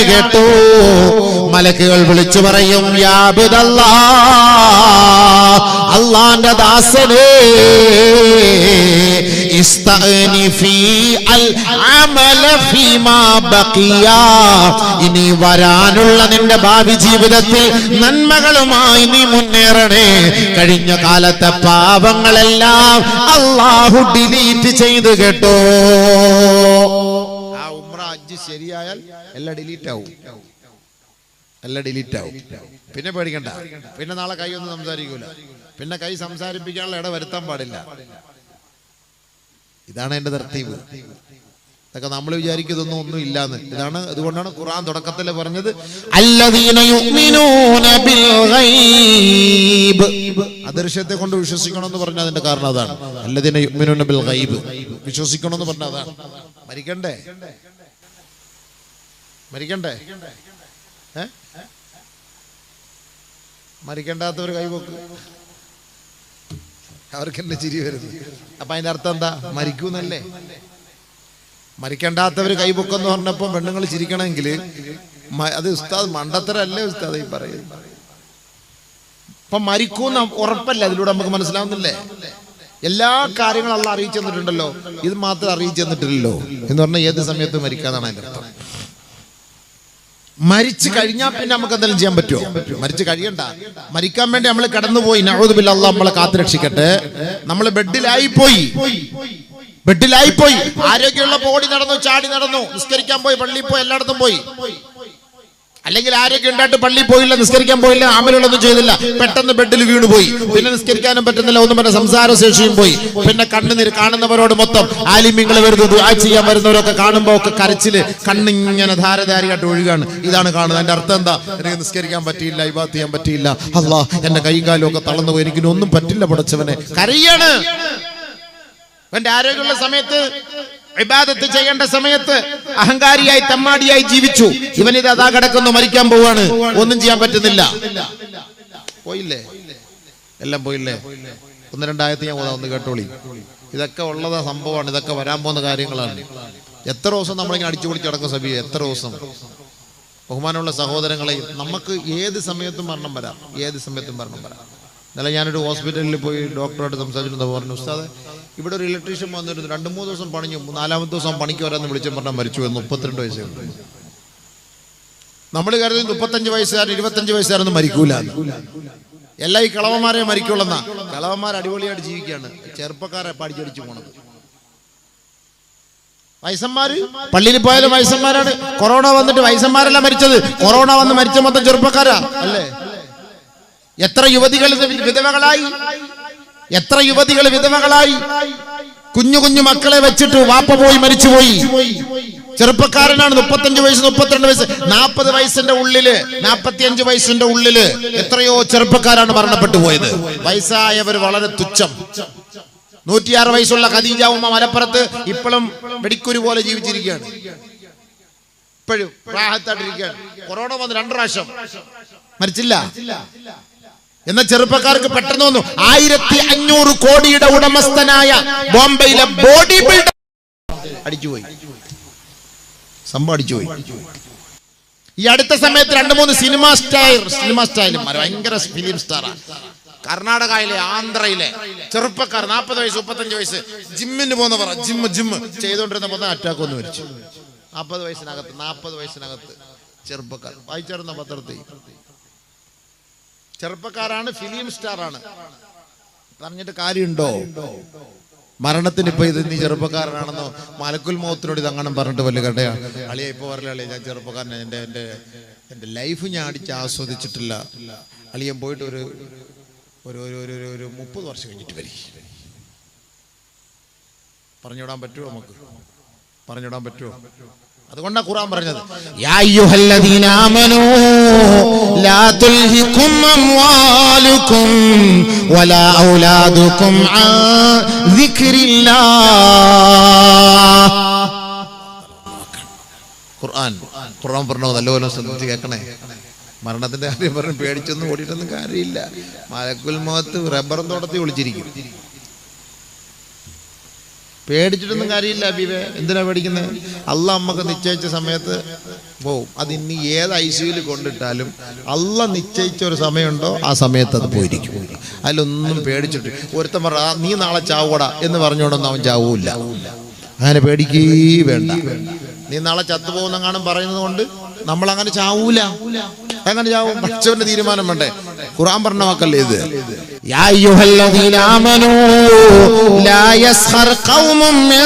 കേട്ടോ. മലക്കുകൾ വിളിച്ചു പറയും, യാ അബ്ദല്ലാഹ്, അല്ലാഹുവിന്റെ ദാസനേ, ഇസ്തഅനിഫി അൽ അമല ഫീമാ ബഖിയ, ഇനി വരാനുള്ള നിന്റെ ഭാവി ജീവിതത്തിൽ നന്മകളുമായി നീ മുന്നേറണേ. കഴിഞ്ഞ കാലത്തെ പാപങ്ങളെല്ലാം അല്ലാഹു ഡിലീറ്റ് ചെയ്തു കേട്ടോ. ഹജ്ജ് ശരിയായാൽ എല്ലാം ഡിലീറ്റ് ആവും, എല്ലാം ഡിലീറ്റ് ആവും. പിന്നെ പേടിക്കണ്ട, പിന്നെ നാളെ കൈ ഒന്നും സംസാരിക്കൂല, പിന്നെ കൈ സംസാരിപ്പിക്കാനുള്ള ഇട വരുത്താൻ പാടില്ല. ഇതാണ് എന്റെ തർത്തീബ്. ഇതൊക്കെ നമ്മൾ വിചാരിക്കുന്നതൊന്നും ഒന്നും ഇല്ലാന്ന്. ഇതാണ്, അതുകൊണ്ടാണ് ഖുർആൻ തുടക്കത്തിൽ പറഞ്ഞത് അല്ലദീന യുഅ്മിനൂന ബിൽ ഗൈബ്, അദൃശ്യത്തെ കൊണ്ട് വിശ്വസിക്കണം എന്ന് പറഞ്ഞ അതിന്റെ കാരണം അതാണ്. അല്ലദീന യുഅ്മിനൂന ബിൽ ഗൈബ്, വിശ്വസിക്കണം എന്ന് പറഞ്ഞ അതാണ്. മരിക്കണ്ടേ, മരിക്കണ്ടേ? മരിക്കണ്ടാത്തവർ കൈപോക്ക്, അവർക്കെന്നെ ചിരി വരുന്നു. അപ്പൊ അതിന്റെ അർത്ഥം എന്താ? മരിക്കൂന്നല്ലേ. മരിക്കണ്ടാത്തവർ കൈപൊക്കെന്ന് പറഞ്ഞപ്പോ പെണ്ണുങ്ങൾ ചിരിക്കണമെങ്കിൽ അത് ഉസ്താദ് മണ്ടത്തരല്ലേ ഉസ്താദ് ഈ പറയുന്നത്? അപ്പൊ മരിക്കൂന്ന് ഉറപ്പല്ല, അതിലൂടെ നമുക്ക് മനസ്സിലാവുന്നില്ലേ? എല്ലാ കാര്യങ്ങളും അള്ളാഹ് അറിയിച്ചു തന്നിട്ടുണ്ടല്ലോ, ഇത് മാത്രം അറിയിച്ചു തന്നിട്ടില്ലല്ലോ എന്ന് പറഞ്ഞാൽ ഏത് സമയത്ത് മരിക്കാന്നാണ് അതിന്റെ അർത്ഥം. മരിച്ചു കഴിഞ്ഞാൽ പിന്നെ നമുക്ക് എന്തെങ്കിലും ചെയ്യാൻ പറ്റുമോ? മരിച്ചു കഴിയണ്ട. മരിക്കാൻ വേണ്ടി നമ്മൾ കടന്നുപോയി, നഊദു ബില്ലാഹ്, അല്ലാഹ് നമ്മളെ കാത്തു രക്ഷിക്കട്ടെ. നമ്മൾ ബെഡിലായിപ്പോയി, ആരോഗ്യമുള്ള ഓടി നടന്നു, ചാടി നടന്നു, നിസ്കരിക്കാൻ പോയി, പള്ളിയിൽ പോയി, എല്ലായിടത്തും പോയി. അല്ലെങ്കിൽ ആരോഗ്യം ഉണ്ടായിട്ട് പള്ളിയിൽ പോയില്ല, നിസ്കരിക്കാൻ പോയില്ല, അമലുകളൊന്നും ചെയ്തില്ല, പെട്ടെന്ന് ബെഡിൽ വീണുപോയി, പിന്നെ നിസ്കരിക്കാനും പറ്റുന്നില്ല, ഒന്നും പറഞ്ഞ സംസാരശേഷിയും പോയി, പിന്നെ കണ്ണുനീര് കാണുന്നവരോട് മൊത്തം ആലിമ്യങ്ങൾ വരുന്നു, ദുആ ചെയ്യാൻ വരുന്നവരൊക്കെ കാണുമ്പോൾ ഒക്കെ കരച്ചില്, കണ്ണിങ്ങനെ ധാരധാരിയായിട്ട് ഒഴുകാണ്. ഇതാണ് കാണുന്നത്. അതിന്റെ അർത്ഥം എന്താ? എനിക്ക് നിസ്കരിക്കാൻ പറ്റിയില്ല, ഇബാദത്ത് ചെയ്യാൻ പറ്റിയില്ല, അല്ലാഹ് എന്റെ കൈയും കാലും ഒക്കെ തളർന്നു പോയി, എനിക്കിനൊന്നും പറ്റില്ല പടച്ചവനെ. കരയാണ്. എന്റെ ആരോഗ്യമുള്ള സമയത്ത്, ഇബാദത്ത് ചെയ്യേണ്ട സമയത്ത് അഹങ്കാരിയായി തമ്മാടിയായി ജീവിച്ചു. ഇവനിത് അതാ കിടക്കുന്നു, മരിക്കാൻ പോവാണ്, ഒന്നും ചെയ്യാൻ പറ്റുന്നില്ല. പോയില്ലേ, എല്ലാം പോയില്ലേ? 1-2 ആയത്ത് ഞാൻ ഒന്ന് കേട്ടോളി. ഇതൊക്കെ ഉള്ളതാ സംഭവമാണ്, ഇതൊക്കെ വരാൻ പോകുന്ന കാര്യങ്ങളാണ്. എത്ര ദിവസം നമ്മളിങ്ങനെ അടിച്ചു പൊളിച്ച് കിടക്കും സബിയ, എത്ര ദിവസം? ബഹുമാനമുള്ള സഹോദരങ്ങളെ, നമുക്ക് ഏത് സമയത്തും മരണം വരാം, ഏത് സമയത്തും മരണം വരാം. ഇന്നലെ ഞാനൊരു ഹോസ്പിറ്റലിൽ പോയി ഡോക്ടറോട് സംസാരിച്ചിട്ട് പറഞ്ഞു, ഉസ്താദെ ഇവിടെ ഒരു ഇലക്ട്രീഷ്യൻ വന്നിരുന്നു, 2-3 ദിവസം പണിഞ്ഞു, 4-ാമത്തെ ദിവസം പണിക്ക് വരാമെന്ന് വിളിച്ചു പറഞ്ഞാൽ മരിച്ചു. 32 വയസ്സേ ഉള്ളൂ. നമ്മൾ കരുതി 35 വയസ്സുകാരൻ 25 വയസ്സുകാരൊന്നും മരിക്കൂല. എല്ലാ ഈ കളവന്മാരെ മരിക്കുള്ളെന്നാ. കളവന്മാർ അടിപൊളിയായിട്ട് ജീവിക്കുകയാണ്, ചെറുപ്പക്കാരെ പഠിച്ചടിച്ചു പോണത്. വയസ്സന്മാര് പള്ളിയിൽ പോയാലും വയസ്സന്മാരാണ്. കൊറോണ വന്നിട്ട് വയസ്സന്മാരല്ല മരിച്ചത്, കൊറോണ വന്ന് മരിച്ച മൊത്തം ചെറുപ്പക്കാരാ അല്ലേ? എത്ര യുവതികൾ വിധവകളായി, എത്ര യുവതികൾ വിധവകളായി. കുഞ്ഞു കുഞ്ഞു മക്കളെ വെച്ചിട്ട് വാപ്പ പോയി മരിച്ചുപോയി. ചെറുപ്പക്കാരനാണ്, 35 വയസ്സ് 32 വയസ്സ് 40 വയസ്സിന്റെ ഉള്ളില് 45 വയസ്സിന്റെ ഉള്ളില് എത്രയോ ചെറുപ്പക്കാരാണ് മരണപ്പെട്ടു പോയത്. വയസ്സായവർ വളരെ തുച്ഛം. 106 വയസ്സുള്ള ഖദീജ ഉമ്മ മലപ്പുറത്ത് ഇപ്പോഴും വെടിക്കുരു പോലെ ജീവിച്ചിരിക്കുകയാണ്, ഇപ്പോഴും പ്രായത്തായിട്ടിരിക്കുകയാണ്. കൊറോണ വന്ന് 2 പ്രാവശ്യം മരിച്ചില്ല. എന്ന ചെറുപ്പക്കാർക്ക് പെട്ടെന്ന് വന്നു. 1500 കോടിയുടെ ഉടമസ്ഥനായ ബോംബെയിലെ ബോഡി ബിൽഡർ അടിച്ചുപോയി, സംഭവം അടിച്ചുപോയി. ഈ അടുത്ത സമയത്ത് 2-3 സിനിമാ സ്റ്റാറുമാർ, ഭയങ്കര ഫിലിം സ്റ്റാറാണ്. കർണാടകയിലെ ആന്ധ്രയിലെ ചെറുപ്പക്കാർ 40 വയസ്സ് 35 വയസ്സ് ജിമ്മിന് പോകുന്നവർ, ജിമ്മ് ചെയ്തുകൊണ്ടിരുന്നപ്പോൾ അറ്റാക്ക് വന്ന് മരിച്ചു. 40 വയസ്സിനകത്ത് ചെറുപ്പക്കാർ. വായിച്ചിരുന്ന പത്രത്തിൽ ചെറുപ്പക്കാരാണ്, ഫിലിം സ്റ്റാറാണ്. പറഞ്ഞിട്ട് കാര്യമുണ്ടോ? മരണത്തിന് ഇപ്പൊ ഇത് നീ ചെറുപ്പക്കാരനാണെന്നോ മലക്കുൽ മൗത്തിനോട് ഇതങ്ങനെ പറഞ്ഞിട്ട് വലിയ കടയാണ്. അളിയ ഇപ്പൊ പറയല്ലേ, ഞാൻ ചെറുപ്പക്കാരനെ, എൻ്റെ ലൈഫ് ഞാൻ അടിച്ച് ആസ്വദിച്ചിട്ടില്ല. അളിയൻ പോയിട്ട് ഒരു 30 വർഷം കഴിഞ്ഞിട്ട് വരി. പറഞ്ഞുവിടാൻ പറ്റുമോ? നമുക്ക് പറഞ്ഞുവിടാൻ പറ്റുമോ? അതുകൊണ്ടാ ഖുർആൻ പറഞ്ഞത്, യാ അയ്യുഹല്ലദീന ആമനൂ ലാ തുൽഹികും അംവാലുകും വലാ ഔലാദുകും അൻ ദിക്രില്ലാഹ്. ഖുർആൻ പറഞ്ഞോ, നല്ലപോലെ ശ്രദ്ധിച്ച് കേൾക്കണേ. മരണത്തിന്റെ കാര്യം പറഞ്ഞ് പേടിച്ചൊന്നും ഓടിയിട്ടൊന്നും കാര്യമില്ല. മലക്കുൽ മൗത്ത് റബ്ബറും തോട്ടത്തിൽ വിളിച്ചിരിക്കും. പേടിച്ചിട്ടൊന്നും കാര്യമില്ല അബീബേ. എന്തിനാ പേടിക്കുന്നത്? അള്ളാഹ് നമ്മക്ക് നിശ്ചയിച്ച സമയത്ത് പോവും. അത് ഇനി ഏത് ഐസിയുവിൽ കൊണ്ടിട്ടാലും അള്ളാഹ് നിശ്ചയിച്ച ഒരു സമയമുണ്ടോ ആ സമയത്ത് അത് പോയിരിക്കും. അതിലൊന്നും പേടിച്ചിട്ട് ഒരുത്തൻ പറ നീ നാളെ ചാവൂടാ എന്ന് പറഞ്ഞുകൊണ്ടൊന്നും അവൻ ചാവൂല്ല. അങ്ങനെ പേടിക്കേ വേണ്ട. നീ നാളെ ചത്തുപോകുന്ന കാണും പറയുന്നത് കൊണ്ട് നമ്മൾ അങ്ങനെ ചാവൂല. അങ്ങനെ ചാവും. പഠിച്ചവന്റെ തീരുമാനം വേണ്ടേ? ഖുർആൻ പറഞ്ഞ വാക്കല്ലേ ഇത്. യാ അയ്യുഹല്ലദീന ആമനൂ ലാ യസ്ഖർ ഖൗമും മിൻ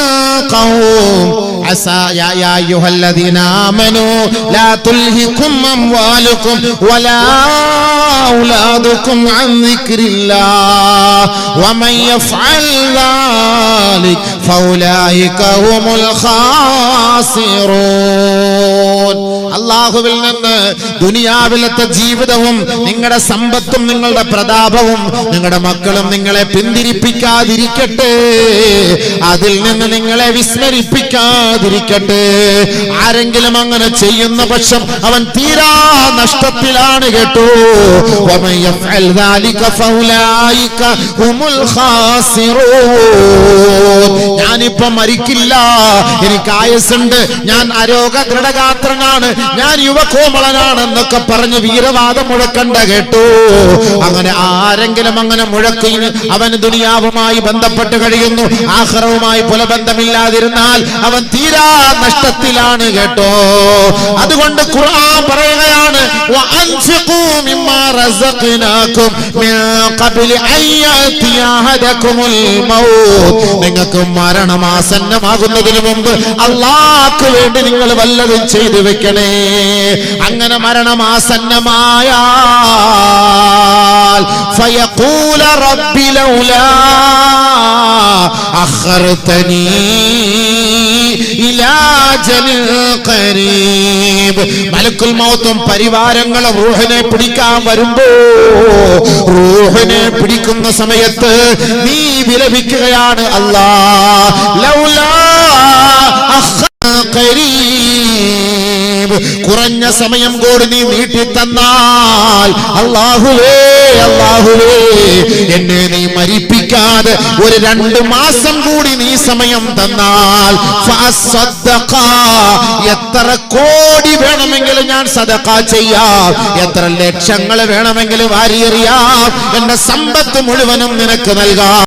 ഖൗം അസാ യാ അയ്യുഹല്ലദീന ആമനൂ ലാ തുൽഹികും അംവാലുകും വലാ ഔലാദുകും അൻ ദിക്രില്ലാഹ് വമൻ യഫ്അൽ ദാലിക ഫൗലൈക ഹുമുൽ ഖാസിറൂൻ. അല്ലാഹുവിൽ നിന്ന് ദുനിയാവിലത്തെ ജീവിതവും നിങ്ങളുടെ സമ്പത്തും നിങ്ങളുടെ പ്രതാപവും നിങ്ങളുടെ മക്കളും നിങ്ങളെ പിന്തിരിപ്പിക്കാതിരിക്കട്ടെ, അതിൽ നിന്ന് നിങ്ങളെ വിസ്മരിപ്പിക്കാതിരിക്കട്ടെ. ആരെങ്കിലും അങ്ങനെ ചെയ്യുന്ന പക്ഷം അവൻ തീരാ നഷ്ടത്തിലാണ് കേട്ടോ. വമൻ യഫ്അൽ ദാലിക ഫൗലൈക ഹുമുൽ ഖാസിറൂൻ. ഞാനിപ്പോ മരിക്കില്ല, എനിക്ക് ആയുസ്സുണ്ട്, ഞാൻ ആരോഗ്യ ദൃഢഗാത്രനാണ്, ഞാൻ യുവകോമളനാണെന്നൊക്കെ പറഞ്ഞ് വീരവാദം മുഴക്കണ്ട കേട്ടോ. അങ്ങനെ ആരെങ്കിലും അങ്ങനെ മുഴക്കുകയും അവൻ ദുനിയാവുമായി ബന്ധപ്പെട്ട് കഴിയുന്നു, ആഖിറവുമായി പുലബന്ധമില്ലാതിരുന്നാൽ അവൻ തീരാ നഷ്ടത്തിലാണ് കേട്ടോ. അതുകൊണ്ട് ഖുർആൻ പറയുകയാണ്, വഅൻഫിഖൂ മിമ്മാ റസഖ്നാകും മിൻ ഖബ്ലി അൻ യഅതിയ അഹദകുമുൽ മൗത്ത്. നിങ്ങൾക്ക് മരണം ആസന്നമാകുന്നതിന് മുമ്പ് അല്ലാഹുവിന് വേണ്ടി നിങ്ങൾ വല്ലതും ചെയ്തു വെക്കണേ. അങ്ങനെ മരണം ആസന്നമായാൽ ഫയഖൂല റബ്ബി ലൗലാ അഖർതനീ ഇലാ അജലിൻ ഖരീബ്. മലക്കുൽ മൗത്തും പരിവാരങ്ങളും റൂഹിനെ പിടിക്കാൻ വരുമ്പോ, റൂഹിനെ പിടിക്കുന്ന സമയത്ത് നീ വിലപിക്കുകയാണ്, അല്ലാഹ് ലൗലാ കുറഞ്ഞ സമയം കൂടി നീ നീട്ടി തന്നാൽ, അല്ലാഹുവേ അല്ലാഹുവേ എന്നെ നീ മരിപ്പിക്കാതെ ഒരു 2 മാസം കൂടി നീ സമയം തന്നാൽ ഫഅസ്സദ്ദഖ, എത്ര കോടി വേണമെങ്കിലും ഞാൻ സദഖ ചെയ്യാം, എത്ര ലക്ഷങ്ങൾ വേണമെങ്കിലും വാരിയെറിയാം, എന്റെ സമ്പത്ത് മുഴുവനും നിനക്ക് നൽകാം.